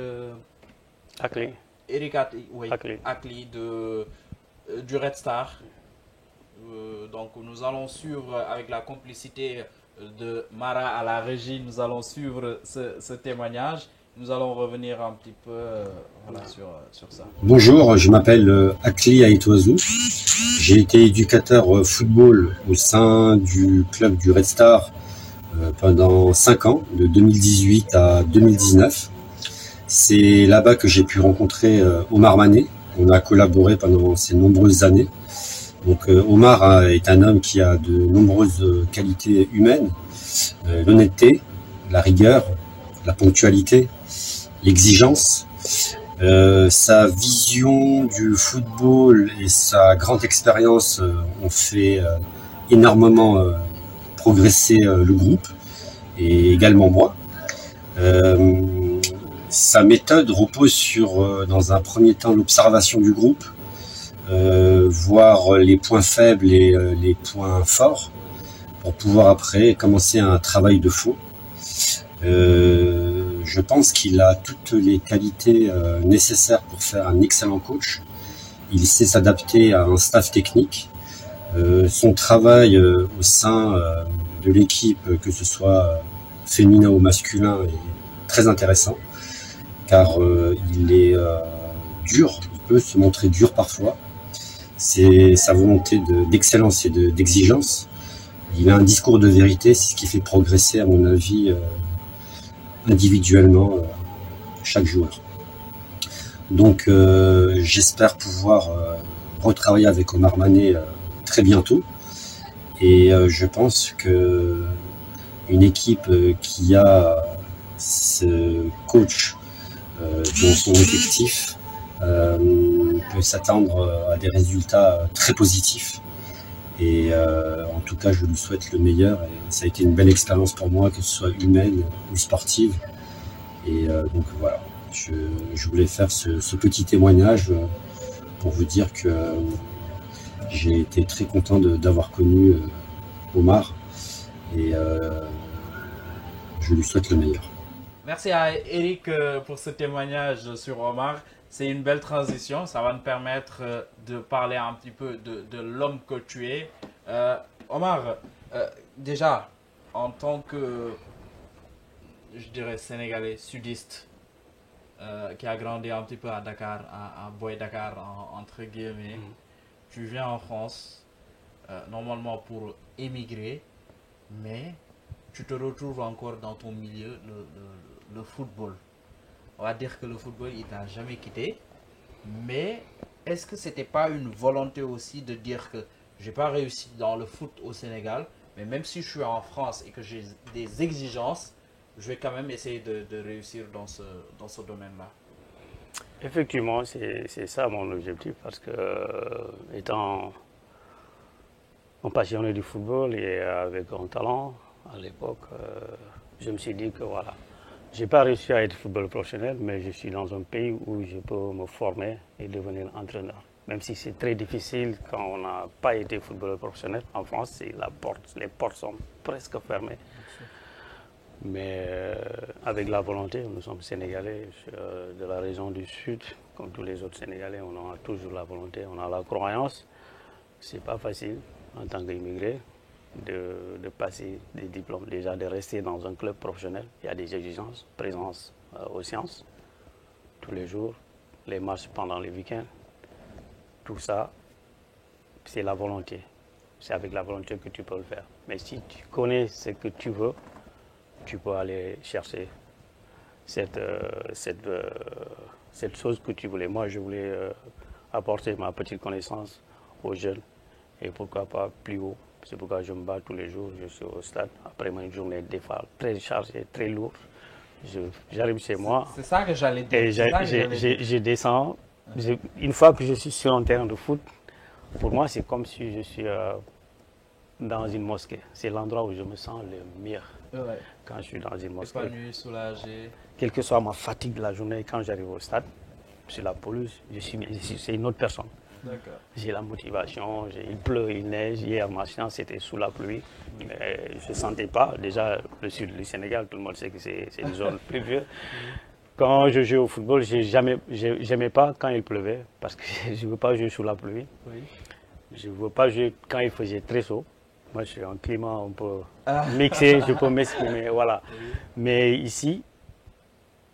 Ackley. Eric Ackley du Red Star. Donc nous allons suivre avec la complicité de Mara à la régie, nous allons suivre ce témoignage. Nous allons revenir un petit peu voilà, sur ça. Bonjour, je m'appelle Ackley Aitoazou. J'ai été éducateur football au sein du club du Red Star pendant 5 ans, de 2018 à 2019. C'est là-bas que j'ai pu rencontrer Omar Mané. On a collaboré pendant ces nombreuses années. Donc Omar est un homme qui a de nombreuses qualités humaines, l'honnêteté, la rigueur, la ponctualité, l'exigence, sa vision du football et sa grande expérience ont fait énormément progresser le groupe et également moi. Sa méthode repose sur, dans un premier temps, l'observation du groupe, voir les points faibles et les points forts pour pouvoir après commencer un travail de fond. Je pense qu'il a toutes les qualités nécessaires pour faire un excellent coach. Il sait s'adapter à un staff technique. Son travail au sein de l'équipe, que ce soit féminin ou masculin, est très intéressant car il est dur, il peut se montrer dur parfois. C'est sa volonté d'excellence et d'exigence. Il a un discours de vérité, c'est ce qui fait progresser, à mon avis, individuellement chaque joueur. Donc j'espère pouvoir retravailler avec Omar Mané très bientôt. Et je pense que une équipe qui a ce coach dans son effectif peut s'attendre à des résultats très positifs. Et en tout cas, je lui souhaite le meilleur. Et ça a été une belle expérience pour moi, que ce soit humaine ou sportive. Et donc voilà, je voulais faire ce petit témoignage pour vous dire que j'ai été très content d'avoir connu Omar. Et je lui souhaite le meilleur. Merci à Eric pour ce témoignage sur Omar. C'est une belle transition. Ça va nous permettre de parler un petit peu de l'homme que tu es. Omar, déjà, en tant que, je dirais, Sénégalais sudiste, qui a grandi un petit peu à Dakar, à Boy Dakar, entre guillemets, tu viens en France, normalement pour émigrer, mais tu te retrouves encore dans ton milieu, le football. On va dire que le football, il t'a jamais quitté. Mais est-ce que c'était pas une volonté aussi de dire que j'ai pas réussi dans le foot au Sénégal, mais même si je suis en France et que j'ai des exigences, je vais quand même essayer de réussir dans ce domaine-là? Effectivement, c'est ça mon objectif, parce que étant un passionné du football et avec un talent à l'époque, je me suis dit que voilà, j'ai pas réussi à être footballeur professionnel, mais je suis dans un pays où je peux me former et devenir entraîneur. Même si c'est très difficile quand on n'a pas été footballeur professionnel. En France, les portes sont presque fermées. Mais avec la volonté, nous sommes Sénégalais de la région du Sud, comme tous les autres Sénégalais, on a toujours la volonté, on a la croyance. C'est pas facile en tant qu'immigré de passer des diplômes, déjà de rester dans un club professionnel. Il y a des exigences, présence aux séances tous les jours, les matchs pendant les week-ends. Tout ça, c'est la volonté. C'est avec la volonté que tu peux le faire. Mais si tu connais ce que tu veux, tu peux aller chercher cette chose que tu voulais. Moi, je voulais apporter ma petite connaissance aux jeunes et pourquoi pas plus haut. C'est pourquoi je me bats tous les jours. Je suis au stade après une journée des fois très chargée, très lourde. J'arrive chez moi. C'est ça que j'allais dire. Et je descends. Une fois que je suis sur un terrain de foot, pour moi, c'est comme si je suis dans une mosquée. C'est l'endroit où je me sens le mieux quand je suis dans une mosquée. Épanoui, soulagé. Quelle que soit ma fatigue de la journée, quand j'arrive au stade, sur la pelouse, c'est une autre personne. J'ai la motivation, il pleut, il neige. Hier, machin, c'était sous la pluie. Je ne sentais pas. Déjà, le sud du Sénégal, tout le monde sait que c'est une zone pluvieuse. Quand je joue au football, j'aimais pas quand il pleuvait parce que je ne veux pas jouer sous la pluie. Je ne veux pas jouer quand il faisait très chaud. Moi, je suis un climat un peu mixé, je peux m'exprimer, voilà. Mais ici...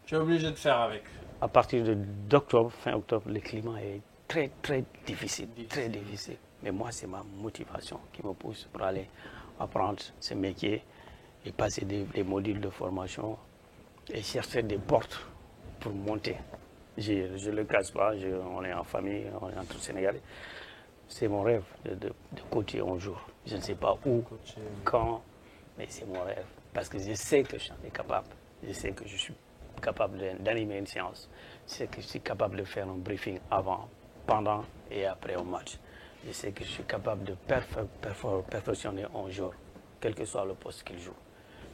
Tu es obligé de faire avec. À partir d'octobre, fin octobre, le climat est très, très difficile, très difficile. Mais moi, c'est ma motivation qui me pousse pour aller apprendre ce métier et passer des modules de formation et chercher des portes pour monter. Je ne le cache pas, on est en famille, on est entre Sénégalais. C'est mon rêve de coacher un jour. Je ne sais pas où, quand, mais c'est mon rêve. Parce que je sais que je suis capable. Je sais que je suis capable d'animer une séance. Je sais que je suis capable de faire un briefing avant, pendant et après un match. Je sais que je suis capable de perfectionner un jour, quel que soit le poste qu'il joue.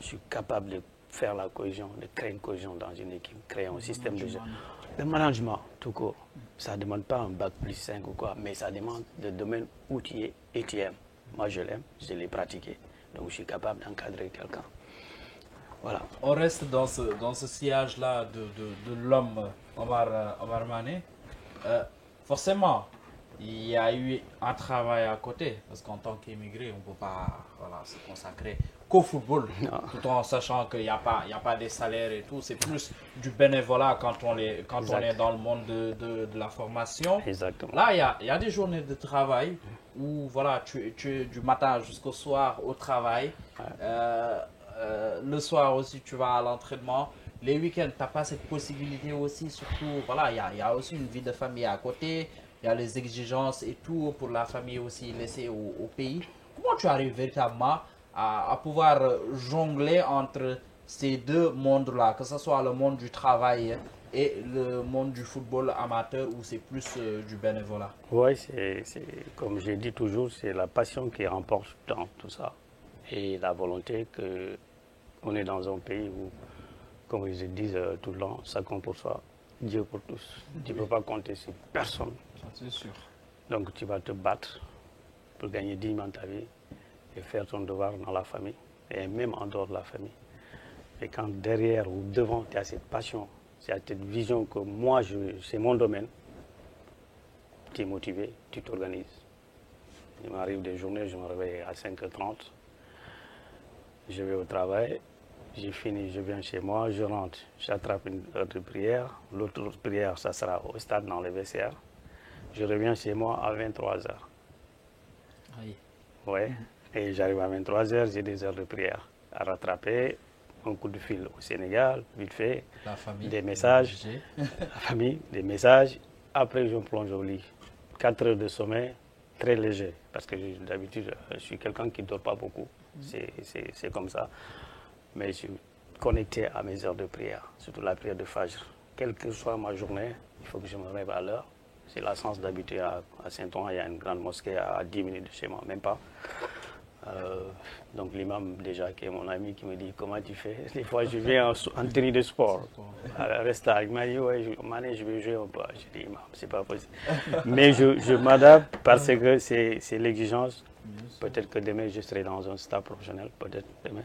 Je suis capable de faire la cohésion, de créer une cohésion dans une équipe, créer un système de jeu. Le management, tout court, ça ne demande pas un bac plus 5 ou quoi, mais ça demande le domaine où tu es et tu aimes. Moi, je l'aime, je l'ai pratiqué, donc je suis capable d'encadrer quelqu'un. Voilà. On reste dans ce sillage-là de l'homme Omar Mané. Forcément, il y a eu un travail à côté, parce qu'en tant qu'émigré, on ne peut pas se consacrer qu'au football, tout en sachant qu'il n'y a pas des salaires et tout. C'est plus du bénévolat quand on est dans le monde de la formation. Exactement. Là, il y a des journées de travail où tu es du matin jusqu'au soir au travail. Le soir aussi, tu vas à l'entraînement. Les week-ends, tu n'as pas cette possibilité aussi, surtout, il y a aussi une vie de famille à côté. Il y a les exigences et tout pour la famille aussi laissée au pays. Comment tu arrives véritablement à pouvoir jongler entre ces deux mondes-là, que ce soit le monde du travail et le monde du football amateur où c'est plus du bénévolat? Oui, comme j'ai dit toujours, c'est la passion qui remporte dans tout ça. Et la volonté qu'on est dans un pays où, comme ils disent tout le temps, ça compte pour soi, Dieu pour tous. Tu ne peux pas compter sur personne. C'est sûr. Donc tu vas te battre pour gagner dignement ta vie et faire ton devoir dans la famille et même en dehors de la famille. Et quand derrière ou devant tu as cette passion, tu as cette vision que moi c'est mon domaine, tu es motivé, tu t'organises. Il m'arrive des journées, je me réveille à 5h30, je vais au travail, j'ai fini, je viens chez moi, je rentre, j'attrape une heure de prière, l'autre prière ça sera au stade dans les vestiaires. Je reviens chez moi à 23h. Oui. Ouais. Et j'arrive à 23h, j'ai des heures de prière à rattraper, un coup de fil au Sénégal, vite fait, la famille, des messages, la famille, des messages. Après, je me plonge au lit. 4 heures de sommeil, très léger, parce que d'habitude, je suis quelqu'un qui ne dort pas beaucoup. C'est comme ça. Mais je suis connecté à mes heures de prière, surtout la prière de Fajr. Quelle que soit ma journée, il faut que je me réveille à l'heure. J'ai la chance d'habiter à Saint-Ouen, il y a une grande mosquée à 10 minutes de chez moi, même pas. Donc l'imam déjà, qui est mon ami, qui me dit comment tu fais. Des fois je viens en tenue de sport. Il m'a dit ouais, je vais jouer un peu. Je dis imam, c'est pas possible. Mais je m'adapte parce que c'est l'exigence. Peut-être que demain je serai dans un stade professionnel, peut-être demain.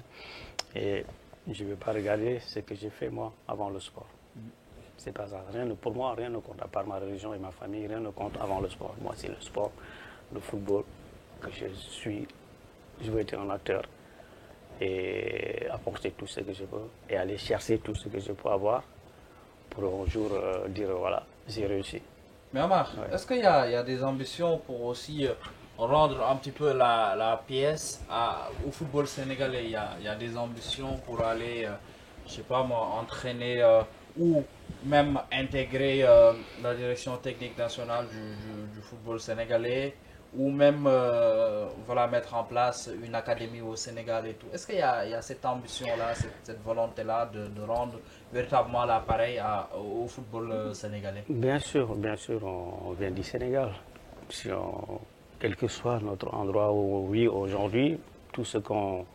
Et je ne vais pas regarder ce que j'ai fait moi avant le sport. C'est pas ça. Pour moi, rien ne compte, à part ma religion et ma famille, rien ne compte avant le sport. Moi, c'est le sport, le football que je suis. Je veux être un acteur et apporter tout ce que je peux et aller chercher tout ce que je peux avoir pour un jour dire voilà, j'ai réussi. Mais Omar, est-ce qu'il y a des ambitions pour aussi rendre un petit peu la pièce au football sénégalais? Il y a des ambitions pour aller, je sais pas moi, entraîner ou même intégrer la direction technique nationale du football sénégalais, ou même mettre en place une académie au Sénégal et tout. Est-ce qu'il y a cette ambition-là, cette volonté-là de rendre véritablement l'appareil au football sénégalais? Bien sûr, on vient du Sénégal. Quel que soit notre endroit où oui, aujourd'hui, tout ce qu'on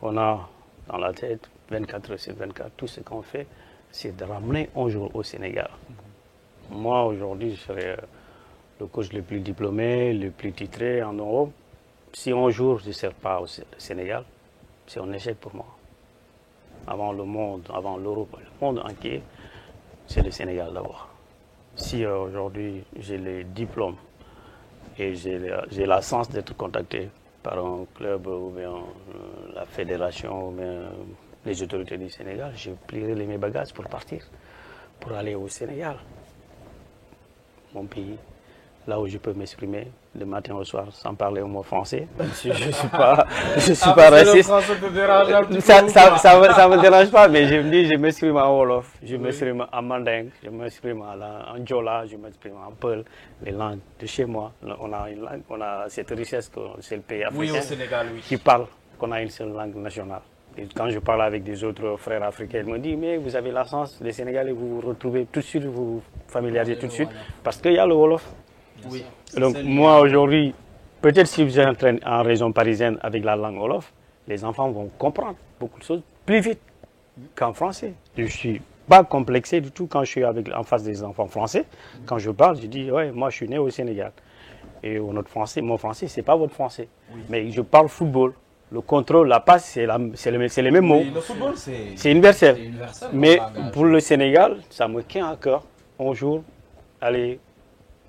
a dans la tête, 24 sur 24, tout ce qu'on fait, c'est de ramener un jour au Sénégal. Moi, aujourd'hui, je serais le coach le plus diplômé, le plus titré en Europe. Si un jour je ne sers pas au Sénégal, c'est un échec pour moi. Avant le monde, avant l'Europe, le monde entier, c'est le Sénégal d'abord. Si aujourd'hui j'ai les diplômes et j'ai la chance d'être contacté par un club ou bien la fédération ou bien les autorités du Sénégal, je plierai mes bagages pour partir, pour aller au Sénégal, mon pays, là où je peux m'exprimer de matin au soir sans parler au mot français. Je ne suis pas raciste. Ça me dérange pas, mais je me dis, je m'exprime en Wolof, je m'exprime en Mandingue, je m'exprime en Djola, je m'exprime en Peul, les langues de chez moi. On a une langue, on a cette richesse que c'est le pays africain qui parle, qu'on a une seule langue nationale. Et quand je parle avec des autres frères africains, ils me disent, mais vous avez la chance, les Sénégalais, vous vous retrouvez tout de suite, vous vous familiarisez tout de suite, parce qu'il y a le Wolof. Oui. Donc moi aujourd'hui, peut-être si vous êtes en région parisienne avec la langue Wolof, les enfants vont comprendre beaucoup de choses plus vite qu'en français. Je ne suis pas complexé du tout quand je suis en face des enfants français. Quand je parle, je dis, ouais, moi je suis né au Sénégal. Et mon français, ce n'est pas votre français. Oui. Mais je parle football. Le contrôle, la passe, c'est les mêmes mots. Oui, le football, c'est universel. Mais pour le Sénégal, ça me tient à cœur. Un jour, aller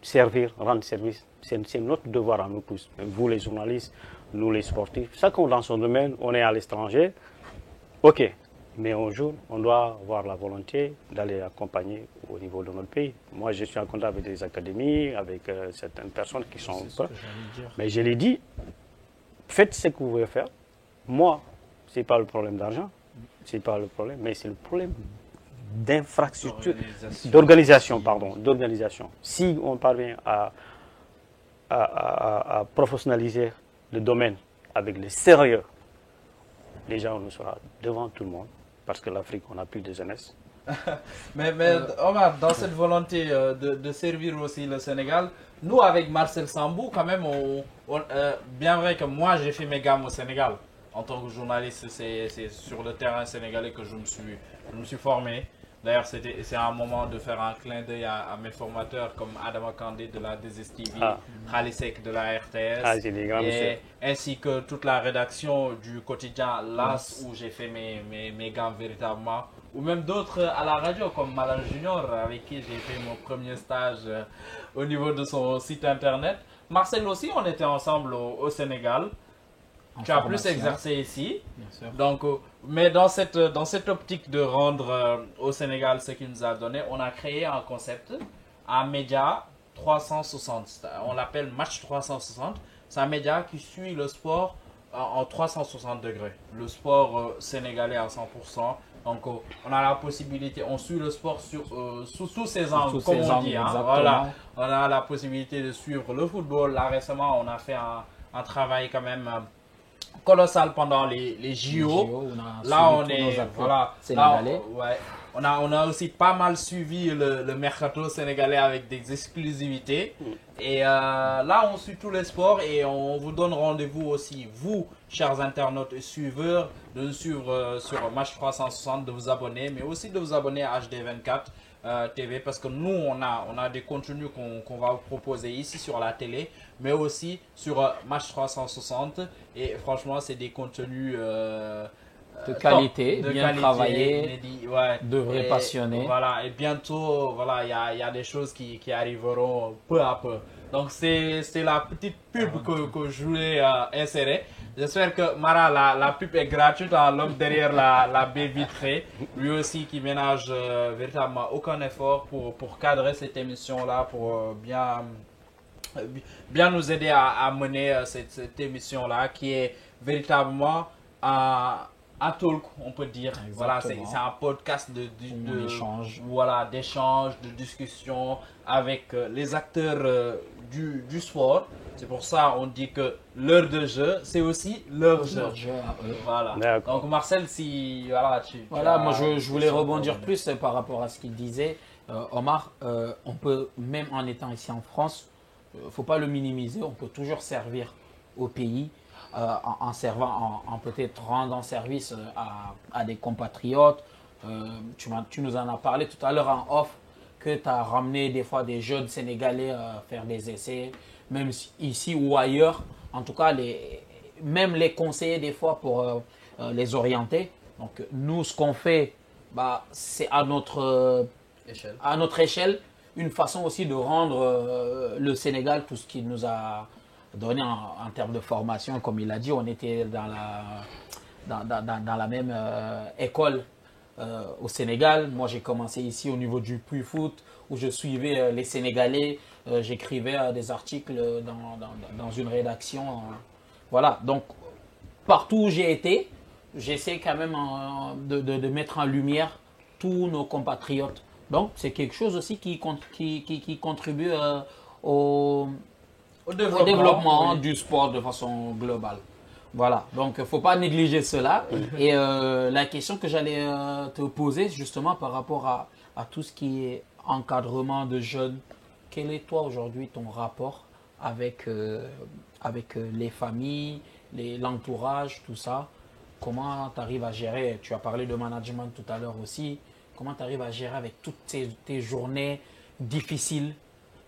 servir, rendre service. C'est notre devoir à nous tous. Vous les journalistes, nous les sportifs. Chacun dans son domaine, on est à l'étranger. Ok. Mais un jour, on doit avoir la volonté d'aller accompagner au niveau de notre pays. Moi, je suis en contact avec des académies, avec certaines personnes qui sont... Mais je l'ai dit, faites ce que vous voulez faire. Moi, ce n'est pas le problème d'argent, ce n'est pas le problème, mais c'est le problème d'infrastructure, d'organisation. Si on parvient à professionnaliser le domaine avec le sérieux, déjà on sera devant tout le monde, parce que l'Afrique, on n'a plus de jeunesse. mais Omar, dans cette volonté de servir aussi le Sénégal, nous avec Marcel Sambou, quand même, bien vrai que moi j'ai fait mes gammes au Sénégal. En tant que journaliste, c'est sur le terrain sénégalais que je me suis formé. D'ailleurs, c'est un moment de faire un clin d'œil à mes formateurs comme Adama Kandé de la DSTV, Khalisek de la RTS, ainsi que toute la rédaction du quotidien LAS où j'ai fait mes gammes véritablement. Ou même d'autres à la radio comme Malal Junior avec qui j'ai fait mon premier stage au niveau de son site internet. Marcel aussi, on était ensemble au Sénégal. Tu as plus exercé ici. Bien sûr. Donc, mais dans cette optique de rendre au Sénégal ce qu'il nous a donné, on a créé un concept, un média 360. On l'appelle Match 360. C'est un média qui suit le sport en 360 degrés. Le sport sénégalais à 100%. Donc, on a la possibilité, on suit le sport sous tous ses angles, comme on dit. Hein, voilà. On a la possibilité de suivre le football. Là, récemment, on a fait un travail quand même colossal pendant les JO. Là, on est, voilà. Sénégalais. On a aussi pas mal suivi le mercato sénégalais avec des exclusivités. Et là, on suit tous les sports et on vous donne rendez-vous aussi, vous, chers internautes et suiveurs, de nous suivre sur Match 360, de vous abonner, mais aussi de vous abonner à HD24 TV parce que nous, on a des contenus qu'on va vous proposer ici sur la télé, mais aussi sur Match 360. Et franchement, c'est des contenus... de qualité, bien travaillé, de vrais passionnés. Voilà, et bientôt, voilà, il y a des choses qui arriveront peu à peu. Donc, c'est la petite pub que je voulais insérer. J'espère que Mara, la pub est gratuite à l'homme derrière la baie vitrée. Lui aussi qui ménage véritablement aucun effort pour cadrer cette émission-là, pour bien nous aider à mener cette émission-là qui est véritablement un talk, on peut dire. Exactement. Voilà, c'est un podcast d'échange, voilà, de discussion avec les acteurs du sport. C'est pour ça on dit que l'heure de jeu, c'est aussi leur jeu. Voilà. Donc Marcel, si voilà, moi je voulais rebondir plus par rapport à ce qu'il disait. Omar, on peut même en étant ici en France, faut pas le minimiser. On peut toujours servir au pays. En servant, en peut-être rendant service à des compatriotes. Tu nous en as parlé tout à l'heure en off, que tu as ramené des fois des jeunes Sénégalais faire des essais, même ici ou ailleurs. En tout cas, même les conseiller des fois pour les orienter. Donc nous, ce qu'on fait, bah, c'est à notre échelle, une façon aussi de rendre le Sénégal tout ce qu'il nous a donné en termes de formation. Comme il a dit, on était dans la même école au Sénégal. Moi, j'ai commencé ici au niveau du Puy Foot, où je suivais les Sénégalais. J'écrivais des articles dans une rédaction. Voilà, donc partout où j'ai été, j'essaie quand même de mettre en lumière tous nos compatriotes. Donc, c'est quelque chose aussi qui contribue au développement du sport de façon globale. Voilà, donc il ne faut pas négliger cela. Et la question que j'allais te poser justement par rapport à tout ce qui est encadrement de jeunes, quel est toi aujourd'hui ton rapport avec les familles, l'entourage, tout ça? Comment tu arrives à gérer? Tu as parlé de management tout à l'heure aussi. Comment tu arrives à gérer avec toutes tes journées difficiles,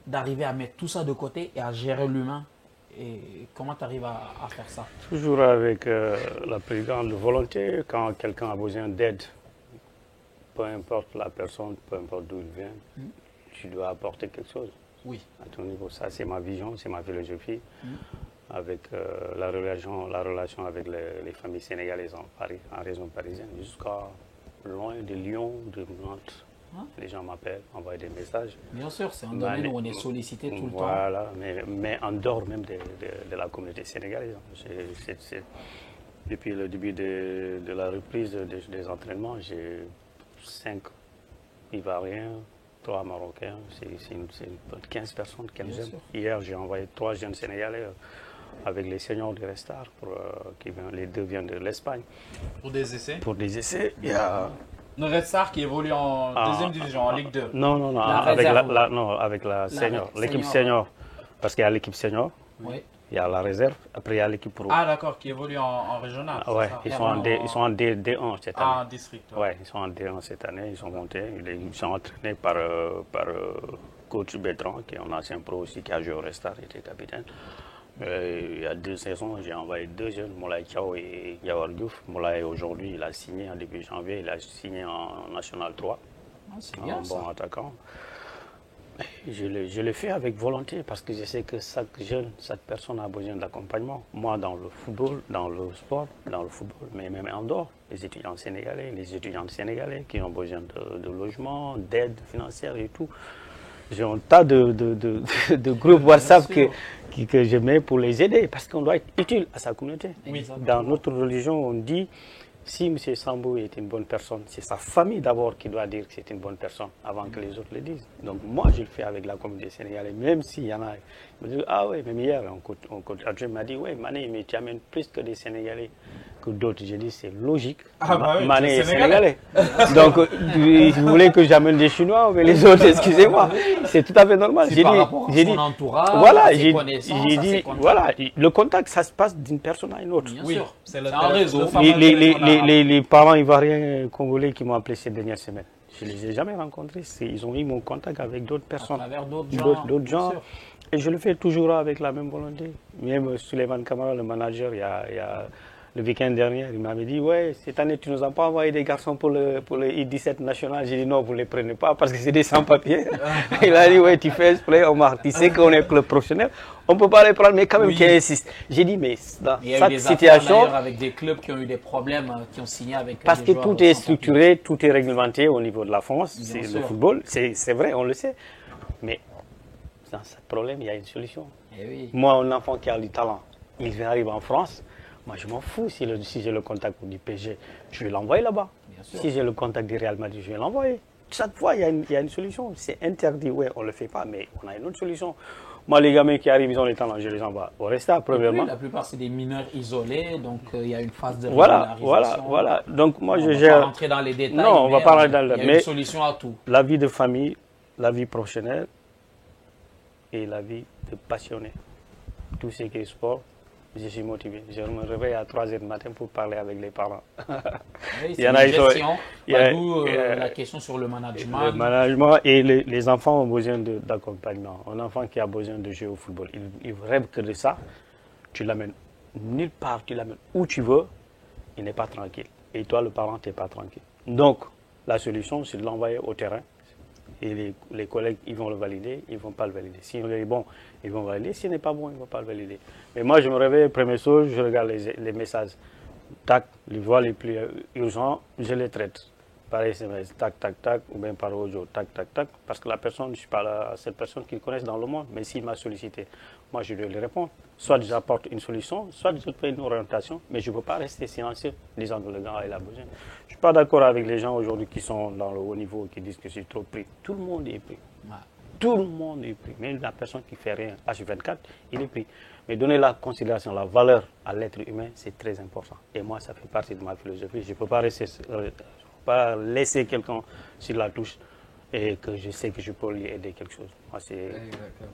d'arriver à mettre tout ça de côté et à gérer l'humain? Et comment tu arrives à faire ça? Toujours avec la plus grande volonté. Quand quelqu'un a besoin d'aide, peu importe la personne, peu importe d'où il vient, tu dois apporter quelque chose. Oui. À ton niveau, ça c'est ma vision, c'est ma philosophie. Avec la relation avec les familles sénégalaises en région parisienne, jusqu'à loin de Lyon, de Nantes. Les gens m'appellent, envoient des messages. Bien sûr, c'est un domaine où on est sollicité tout le temps. Voilà, mais en dehors même de la communauté sénégalaise. Depuis le début de la reprise des entraînements, j'ai 5 Ivoiriens, 3 Marocains, c'est 15 personnes qui nous aiment. Hier, j'ai envoyé 3 jeunes Sénégalais avec les seniors de Restar, les 2 viennent de l'Espagne. Pour des essais? Pour des essais, il y a... Le Red Star qui évolue en deuxième division, en Ligue 2. Non, avec la senior, l'équipe senior. Parce qu'il y a l'équipe senior, il y a la réserve, après il y a l'équipe pro. Ah d'accord, qui évolue en régional. Ouais, ils sont en D1 cette année. Ah, en district. Ouais, ils sont en D1 cette année, ils sont montés, ils sont entraînés par coach Bertrand, qui est un ancien pro aussi, qui a joué au Restar, il était capitaine. Il y a 2 saisons, j'ai envoyé 2 jeunes, Moulay Thiaw et Yawar Diouf. Moulay, aujourd'hui, il a signé en début janvier, il a signé en National 3. C'est bien, un bon attaquant. Je le fais avec volonté parce que je sais que chaque jeune, chaque personne a besoin d'accompagnement. Moi, dans le football, dans le sport, dans le football, mais même en dehors, les étudiants sénégalais, qui ont besoin de logement, d'aide financière et tout. J'ai un tas de groupes WhatsApp que je mets pour les aider parce qu'on doit être utile à sa communauté. Oui, dans notre religion, on dit si M. Sambou est une bonne personne, c'est sa famille d'abord qui doit dire que c'est une bonne personne avant que les autres le disent. Donc moi, je le fais avec la communauté sénégalaise, même s'il y en a. Ils me disent, ah oui, même hier, un coach adjoint m'a dit, oui, Mané, mais tu amènes plus que des Sénégalais que d'autres. J'ai dit, c'est logique. Mané est Sénégalais. Donc, vous voulez que j'amène des Chinois, mais les autres, excusez-moi. C'est tout à fait normal. J'ai dit, son entourage, voilà, j'ai dit, voilà, le contact, ça se passe d'une personne à une autre. Bien sûr, c'est un réseau. Les parents ivoiriens congolais qui m'ont appelé ces dernières semaines, je ne les ai jamais rencontrés. Ils ont eu mon contact avec d'autres personnes, d'autres gens. Et je le fais toujours avec la même volonté. Même Souleymane Kamara, le manager, il y a le week-end dernier, il m'avait dit, ouais, cette année, tu ne nous as pas envoyé des garçons pour le I-17 national. J'ai dit, non, vous ne les prenez pas parce que c'est des sans-papiers. Il a dit, ouais, tu fais exprès, Omar, tu sais qu'on est club professionnel. On ne peut pas les prendre, mais quand même, tu insistes. J'ai dit, mais dans cette situation... avec des clubs qui ont eu des problèmes, qui ont signé avec... Parce que tout est structuré, tout est réglementé au niveau de la France. C'est le football, c'est vrai, on le sait. Mais dans ce problème, il y a une solution. Moi, un enfant qui a du talent, il arrive en France. Moi, je m'en fous si j'ai le contact du PSG, je vais l'envoyer là-bas. Si j'ai le contact du Real Madrid, je vais l'envoyer. Chaque fois, il y a une solution. C'est interdit, ouais, on ne le fait pas, mais on a une autre solution. Moi, les gamins qui arrivent, ils ont les talents, je les envoie au Restar, premièrement. La plupart, c'est des mineurs isolés, donc il y a une phase de régularisation. Voilà. Donc, moi, je gère... On va pas rentrer dans les détails, non, on va pas rentrer dans le... Il y a une solution à tout. La vie de famille, la vie professionnelle et la vie de passionné. Tout ce qui est sport. Je suis motivé. Je me réveille à 3h du matin pour parler avec les parents. Oui, il y en a, La question sur le management. Le management et les enfants ont besoin d'accompagnement. Un enfant qui a besoin de jouer au football, il rêve que de ça. Tu l'amènes nulle part, tu l'amènes où tu veux, il n'est pas tranquille. Et toi, le parent, tu n'es pas tranquille. Donc, la solution, c'est de l'envoyer au terrain. Et les collègues, ils vont le valider, ils ne vont pas le valider. Si on est bon, ils vont valider. S'il n'est pas bon, ils ne vont pas le valider. Mais moi, je me réveille, première chose, je regarde les messages. Tac, les voix les plus urgents, je les traite. Par SMS, tac, tac, tac, ou bien par audio, tac, tac, tac. Parce que la personne, je parle à cette personne qu'ils connaissent dans le monde. Mais s'il m'a sollicité, moi, je dois lui répondre. Soit j'apporte une solution, soit je fais une orientation. Mais je ne peux pas rester silencieux, disant que le gars, il a besoin. Je ne suis pas d'accord avec les gens aujourd'hui qui sont dans le haut niveau, qui disent que c'est trop pris. Tout le monde est pris. Tout le monde est pris. Même la personne qui ne fait rien, H24, il est pris. Mais donner la considération, la valeur à l'être humain, c'est très important. Et moi, ça fait partie de ma philosophie. Je ne peux pas laisser quelqu'un sur la touche et que je sais que je peux lui aider quelque chose. Moi,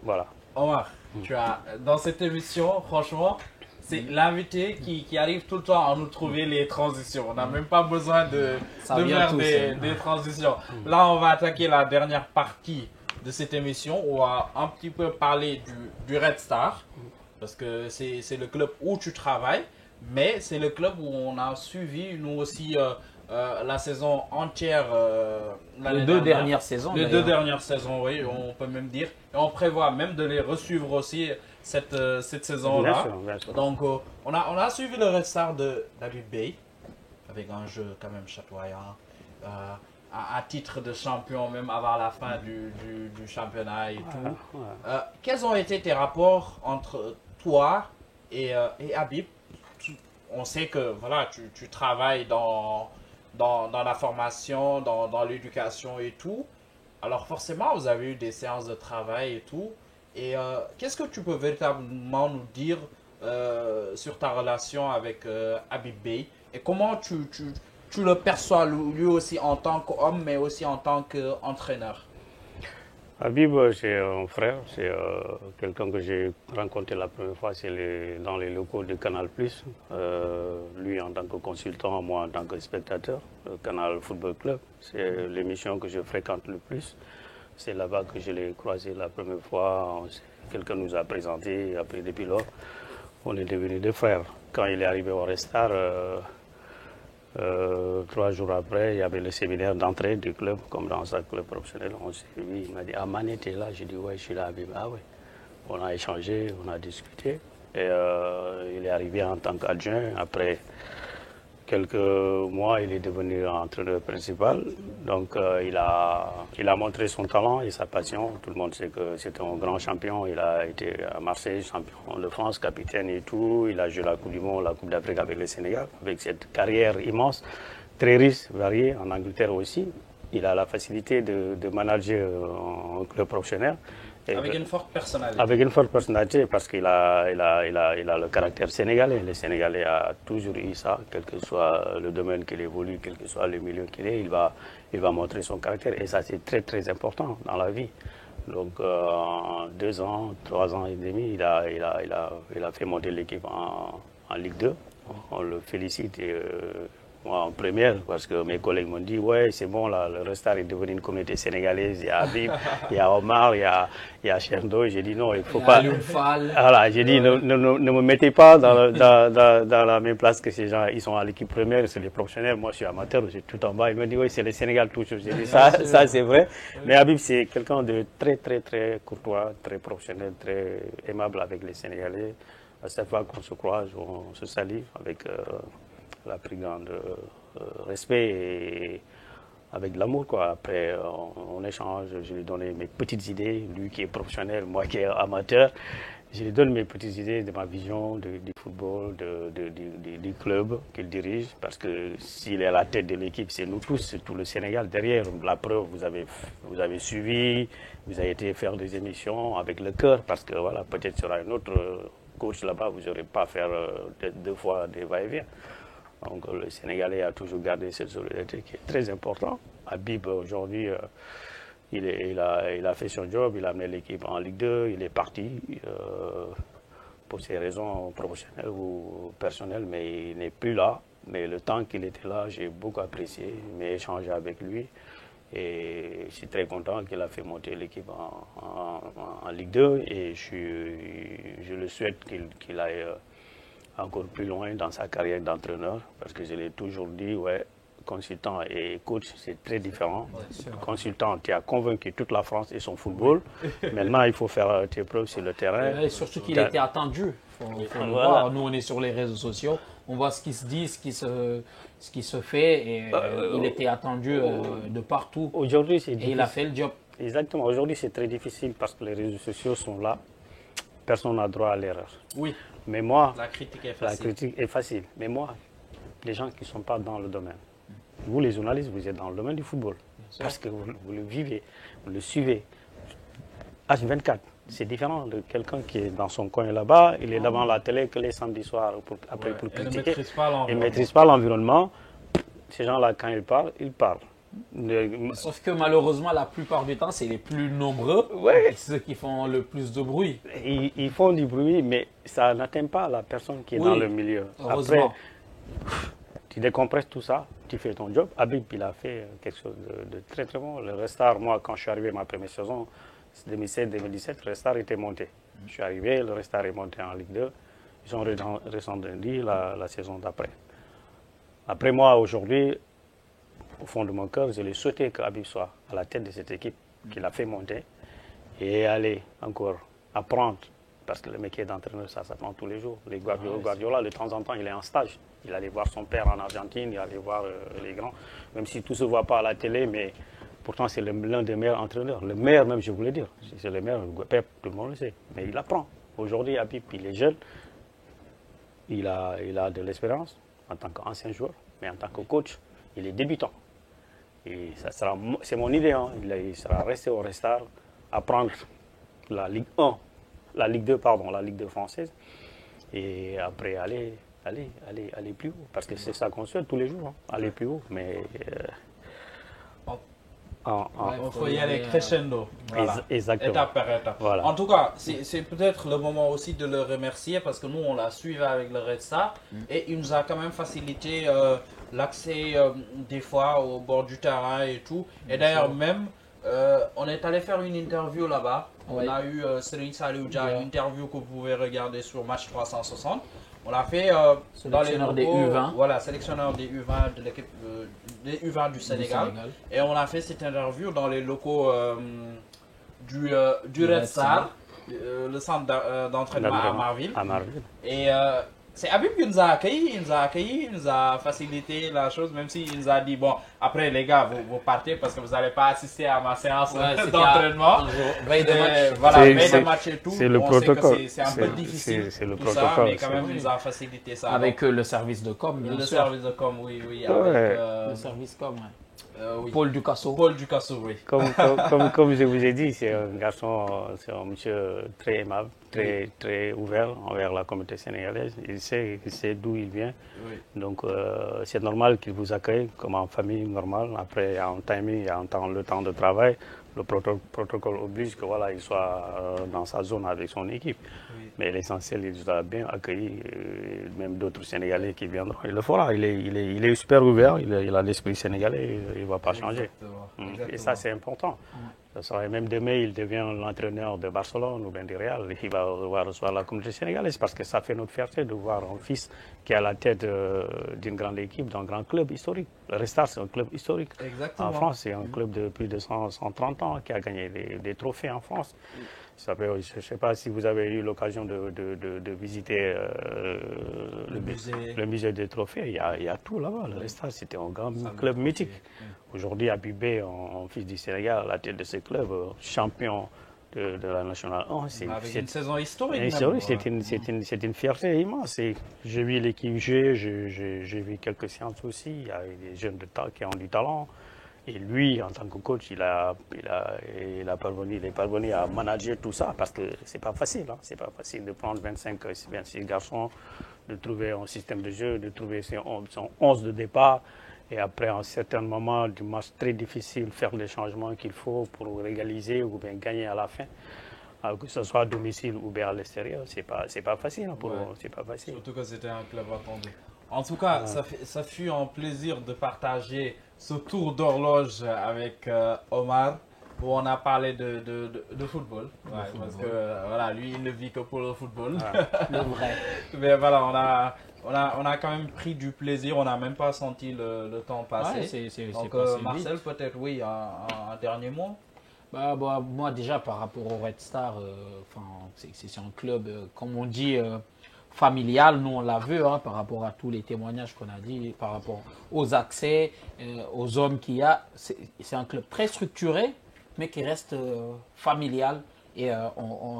voilà. Omar, tu as, dans cette émission, franchement, c'est l'invité qui arrive tout le temps à nous trouver les transitions. On n'a même pas besoin de faire des transitions. Là, on va attaquer la dernière partie de cette émission. On va un petit peu parler du Red Star. Parce que c'est le club où tu travailles, mais c'est le club où on a suivi, nous aussi, la saison entière. Les deux dernières saisons. Les deux dernières saisons, oui, on peut même dire. Et on prévoit même de les resuivre aussi cette saison-là. Donc, on a suivi le Red Star de David Bey, avec un jeu quand même chatoyant. À titre de champion, même avant la fin du championnat et tout. Quels ont été tes rapports entre toi et Habib? On sait que voilà, tu travailles dans la formation, dans l'éducation et tout. Alors forcément, vous avez eu des séances de travail et tout. Et qu'est-ce que tu peux véritablement nous dire sur ta relation avec Habib Bey? Et comment tu le perçois lui aussi en tant qu'homme, mais aussi en tant qu'entraîneur? Habib, c'est un frère, c'est quelqu'un que j'ai rencontré la première fois, c'est dans les locaux de Canal+. Lui en tant que consultant, moi en tant que spectateur, le Canal Football Club. C'est l'émission que je fréquente le plus. C'est là-bas que je l'ai croisé la première fois. Quelqu'un nous a présenté, après depuis lors, on est devenus deux frères. Quand il est arrivé au Red Star, 3 jours après, il y avait le séminaire d'entrée du club, comme dans un club professionnel. On s'est vu, il m'a dit, ah, Mané, t'es là? J'ai dit, ouais, je suis là. Ah ouais. On a échangé, on a discuté. Et il est arrivé en tant qu'adjoint. Après quelques mois, il est devenu entraîneur principal. Donc, il a montré son talent et sa passion. Tout le monde sait que c'est un grand champion. Il a été à Marseille, champion de France, capitaine et tout. Il a joué la Coupe du Monde, la Coupe d'Afrique avec le Sénégal, avec cette carrière immense, très riche, variée, en Angleterre aussi. Il a la facilité de manager un club professionnel. Avec une forte personnalité. Avec une forte personnalité, parce qu'il a le caractère sénégalais. Le Sénégalais a toujours eu ça, quel que soit le domaine qu'il évolue, quel que soit le milieu qu'il est, il va montrer son caractère. Et ça, c'est très, très important dans la vie. Donc, en 2 ans, 3 ans et demi, il a fait monter l'équipe en Ligue 2. On le félicite. Moi, en première, parce que mes collègues m'ont dit, ouais, c'est bon, là, le Red Star est devenu une communauté sénégalaise. Il y a Habib, il y a Omar, il y a Cherdo. J'ai dit, non, il ne faut pas. Voilà, j'ai dit, ne me mettez pas dans la même place que ces gens. Ils sont à l'équipe première, c'est les professionnels. Moi, je suis amateur, je suis tout en bas. Il me dit, oui, c'est le Sénégal toujours. J'ai dit, ça c'est vrai. Mais Habib, c'est quelqu'un de très, très, très courtois, très professionnel, très aimable avec les Sénégalais. À chaque fois qu'on se croise, on se salue avec la plus grande respect et avec de l'amour, quoi. Après, on échange, je lui donne mes petites idées, lui qui est professionnel, moi qui est amateur, je lui donne mes petites idées de ma vision du football, du club qu'il dirige, parce que s'il est à la tête de l'équipe, c'est nous tous, c'est tout le Sénégal derrière. La preuve, vous avez suivi, vous avez été faire des émissions avec le cœur, parce que voilà, peut-être sera un autre coach là-bas, vous n'aurez pas à faire 2 fois des va-et-vient. Donc le Sénégalais a toujours gardé cette solidarité qui est très importante. Habib, aujourd'hui, il a fait son job, il a amené l'équipe en Ligue 2, il est parti pour ses raisons professionnelles ou personnelles, mais il n'est plus là. Mais le temps qu'il était là, j'ai beaucoup apprécié, j'ai échangé avec lui. Et je suis très content qu'il a fait monter l'équipe en Ligue 2 et je le souhaite qu'il aille encore plus loin dans sa carrière d'entraîneur parce que je l'ai toujours dit, ouais, consultant et coach, c'est très différent. Ouais, consultant, tu as convaincu toute la France et son football. Maintenant, il faut faire tes preuves sur le terrain. Et surtout qu'il était attendu. Faut le voir. Nous, on est sur les réseaux sociaux. On voit ce qui se dit, ce qui se fait. Et il était attendu de partout. Aujourd'hui, c'est difficile. Et il a fait le job. Exactement. Aujourd'hui, c'est très difficile parce que les réseaux sociaux sont là. Personne n'a droit à l'erreur. Oui. Mais moi, la critique est facile. La critique est facile. Mais moi, les gens qui ne sont pas dans le domaine, vous les journalistes, vous êtes dans le domaine du football. Parce que vous le vivez, vous le suivez. H24, c'est différent de quelqu'un qui est dans son coin là-bas, il est devant la télé que les samedis soirs pour critiquer. Il ne maîtrise pas l'environnement. Ces gens-là, quand ils parlent, ils parlent. Sauf que malheureusement, la plupart du temps, c'est les plus nombreux, ceux qui font le plus de bruit. Ils font du bruit, mais ça n'atteint pas la personne qui est dans le milieu. Heureusement. Après, tu décompresses tout ça, tu fais ton job. Habib, il a fait quelque chose de très très bon. Le Restar, moi, quand je suis arrivé ma première saison, 2016-2017, le Restar était monté. Je suis arrivé, le Restar est monté en Ligue 2. Ils sont redescendus la saison d'après. Après moi, aujourd'hui, au fond de mon cœur, je l'ai souhaité qu'Habib soit à la tête de cette équipe qu'il a fait monter et aller encore apprendre. Parce que le métier d'entraîneur, ça s'apprend tous les jours. Les Guardiola, de temps en temps, il est en stage. Il allait voir son père en Argentine, il allait voir les grands. Même si tout ne se voit pas à la télé, mais pourtant, c'est l'un des meilleurs entraîneurs. Le meilleur même, je voulais dire. C'est le meilleur, Pep, tout le monde le sait. Mais il apprend. Aujourd'hui, Habib, il est jeune. Il a de l'expérience en tant qu'ancien joueur. Mais en tant que coach, il est débutant. Et c'est mon idée. Hein. Il sera resté au Restar, apprendre la Ligue 1. La Ligue 2, pardon, la Ligue 2 française. Et après, aller plus haut. Parce que c'est ça qu'on souhaite tous les jours, hein, aller plus haut. Mais il faut y aller crescendo. Voilà. Exactement. Étape par étape. Voilà. En tout cas, c'est peut-être le moment aussi de le remercier parce que nous, on l'a suivi avec le Red Star et il nous a quand même facilité l'accès des fois au bord du terrain et tout. Et d'ailleurs, même, on est allé faire une interview là-bas. On a eu Serigne Saliou Dia, une interview que vous pouvez regarder sur Match 360. On l'a fait dans les locaux, des U20. Voilà, sélectionneur des U20 de l'équipe des U20 du Sénégal. Et on a fait cette interview dans les locaux du Red Star, le centre d'entraînement à Marville. Et c'est Habib qui nous a accueillis, il nous a facilité la chose, même s'il nous a dit, bon, après les gars, vous partez parce que vous n'allez pas assister à ma séance d'entraînement. Veille de match. Voilà, veille de match et tout. C'est le protocole. C'est un peu difficile, c'est le tout protocole, ça, mais quand même, il nous a facilité ça. Avec le service de com, bien sûr. Le service de com, oui. Avec, le service com, oui. Paul Ducasso. Paul Ducasso, oui. Comme je vous ai dit, c'est un garçon, c'est un monsieur très aimable, très ouvert envers la communauté sénégalaise. Il sait d'où il vient. Oui. Donc c'est normal qu'il vous accueille comme en famille normale. Après, il y a un timing, il y a le temps de travail. Le protocole oblige que voilà, il soit dans sa zone avec son équipe. Oui. Mais l'essentiel, il doit bien accueillir même d'autres Sénégalais qui viendront. Il le fera. Il est super ouvert. Il a l'esprit sénégalais. Il ne va pas changer. Exactement. Et ça, c'est important. Ça sera même demain, il devient l'entraîneur de Barcelone ou bien du Real. Il va recevoir la communauté sénégalaise parce que ça fait notre fierté de voir un fils qui est à la tête d'une grande équipe, d'un grand club historique. Le Restar, c'est un club historique. Exactement. En France, c'est un club de plus de 130 ans qui a gagné des trophées en France. Je ne sais pas si vous avez eu l'occasion de visiter le musée des trophées. Il y a tout là-bas. Le Restar, c'était un grand club mythique. Aujourd'hui, Habibé, en fils du Sénégal, à la tête de ce club, champion de la Nationale 1. Avec une saison historique. C'est une fierté immense. J'ai vu l'équipe jouer, j'ai vu quelques séances aussi. Il y a des jeunes qui ont du talent. Et lui, en tant que coach, il est parvenu à manager tout ça parce que c'est pas facile. Hein. C'est pas facile de prendre 26 garçons, de trouver un système de jeu, de trouver son 11 de départ. Et après, à un certain moment du match très difficile, faire les changements qu'il faut pour régaliser ou bien gagner à la fin. Alors que ce soit à domicile ou bien à l'extérieur, c'est pas facile. Hein, c'est pas facile. Surtout que c'était un club attendu. En tout cas, ça fut un plaisir de partager ce tour d'horloge avec Omar, où on a parlé de football. Ouais, parce que voilà, lui, il ne vit que pour le football. Le vrai. Mais voilà, on a quand même pris du plaisir, on n'a même pas senti le temps passer. Ouais, donc Marcel, peut-être oui, un dernier mot. Moi déjà par rapport au Red Star, c'est un club, comme on dit, familial. Nous on l'a vu par rapport à tous les témoignages qu'on a dit, par rapport aux accès, aux hommes qu'il y a. C'est un club très structuré, mais qui reste familial et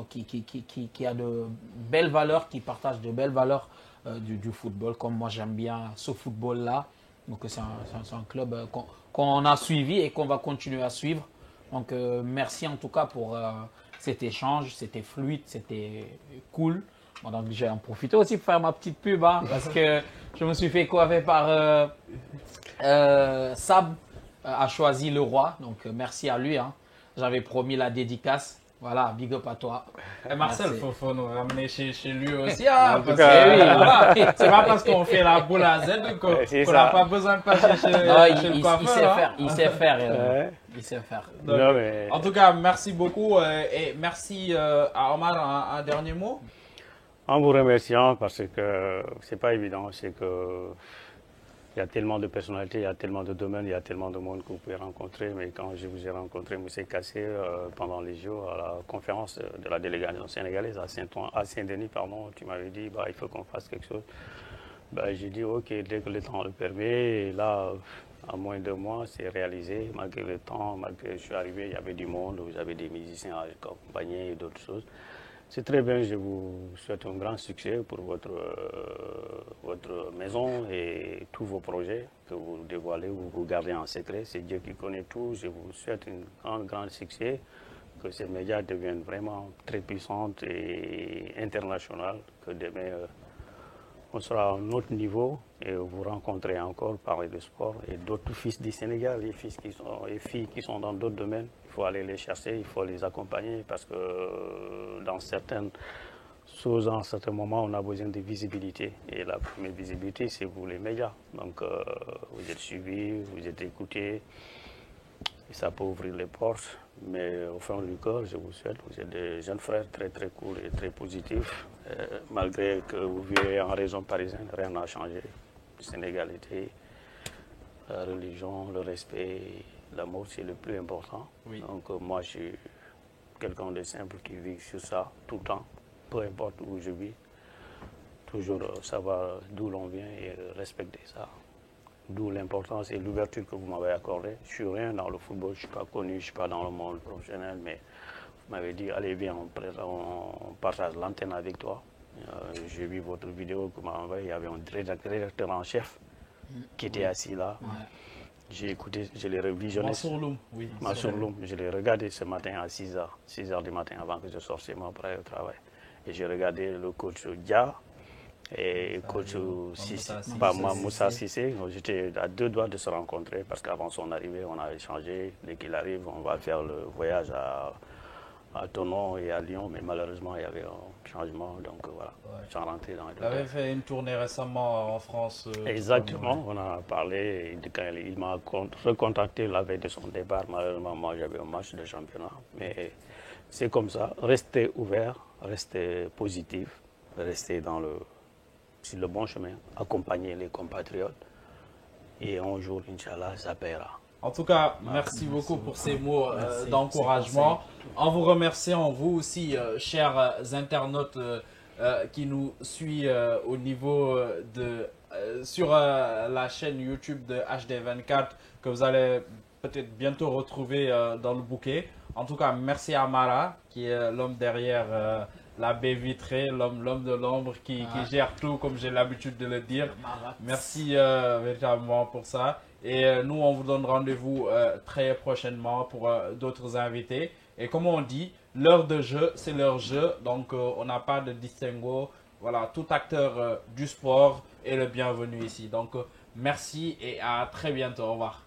qui a de belles valeurs, qui partage de belles valeurs du football, comme moi j'aime bien ce football-là. Donc c'est un club qu'on a suivi et qu'on va continuer à suivre. Donc merci en tout cas pour cet échange, c'était fluide, c'était cool. Bon, donc j'ai en profité aussi pour faire ma petite pub parce que je me suis fait coiffer par Sab a choisi le roi, donc merci à lui. J'avais promis la dédicace. Voilà, big up à toi. Et Marcel, faut nous ramener chez lui aussi. Parce que c'est pas parce qu'on fait la boule à Z qu'on n'a pas besoin de passer chez le coiffeur. Il sait faire. Il sait faire. Donc, non, mais... En tout cas, merci beaucoup et merci à Omar. Un dernier mot. En vous remerciant parce que c'est pas évident, c'est que il y a tellement de personnalités, il y a tellement de domaines, il y a tellement de monde que vous pouvez rencontrer. Mais quand je vous ai rencontré, M. Kassé, pendant les jours, à la conférence de la délégation sénégalaise à Saint-Denis, tu m'avais dit il faut qu'on fasse quelque chose. J'ai dit ok, dès que le temps le permet. Et là, en moins de 2 mois, c'est réalisé. Malgré le temps, malgré que je suis arrivé, il y avait du monde, vous avez des musiciens à accompagner et d'autres choses. C'est très bien, je vous souhaite un grand succès pour votre maison et tous vos projets que vous dévoilez ou vous gardez en secret. C'est Dieu qui connaît tout. Je vous souhaite un grand succès, que ces médias deviennent vraiment très puissants et internationaux, que demain on sera à un autre niveau et vous rencontrez encore, parler de sport et d'autres fils du Sénégal, les filles qui sont dans d'autres domaines. Il faut aller les chercher, il faut les accompagner parce que dans certaines choses, en certains moments, on a besoin de visibilité. Et la première visibilité, c'est vous les médias. Donc vous êtes suivis, vous êtes écoutés. Et ça peut ouvrir les portes. Mais au fond du corps, je vous souhaite, vous êtes des jeunes frères très très cool et très positifs. Malgré que vous vivez en région parisienne, rien n'a changé. La sénégalité, la religion, le respect. L'amour, c'est le plus important. Oui. Donc moi, je suis quelqu'un de simple qui vit sur ça tout le temps, peu importe où je vis. Toujours savoir d'où l'on vient et respecter ça. D'où l'importance et l'ouverture que vous m'avez accordée. Je ne suis rien dans le football, je ne suis pas connu, je ne suis pas dans le monde professionnel, mais vous m'avez dit, allez viens, on partage l'antenne avec toi. J'ai vu votre vidéo que vous m'avez envoyée, il y avait un rédacteur en chef qui était assis là. Ouais. J'ai écouté, je l'ai revisionné. Massourloum, oui. Massourloum, je l'ai regardé ce matin à 6h du matin avant que je sorte chez moi après le travail. Et j'ai regardé le coach Dia et le coach Moussa Sissé. J'étais à 2 doigts de se rencontrer parce qu'avant son arrivée, on a échangé. Dès qu'il arrive, on va faire le voyage à Tonon et à Lyon, mais malheureusement, il y avait un changement, donc voilà, je suis rentré dans les Il avait fait une tournée récemment en France. Exactement, on en a parlé, il m'a recontacté la veille de son départ, malheureusement, moi j'avais un match de championnat, mais c'est comme ça, restez ouvert, restez positif, restez sur le bon chemin, accompagner les compatriotes, et un jour, Inch'Allah, ça paiera. En tout cas, merci beaucoup pour ces mots d'encouragement. En vous remerciant, vous aussi, chers internautes qui nous suivent au niveau sur la chaîne YouTube de HD24, que vous allez peut-être bientôt retrouver dans le bouquet. En tout cas, merci à Mara, qui est l'homme derrière la baie vitrée, l'homme de l'ombre qui gère tout, comme j'ai l'habitude de le dire. Merci véritablement pour ça. Et nous, on vous donne rendez-vous très prochainement pour d'autres invités. Et comme on dit, l'heure de jeu, c'est leur jeu. Donc, on n'a pas de distinguo. Voilà, tout acteur du sport est le bienvenu ici. Donc, merci et à très bientôt. Au revoir.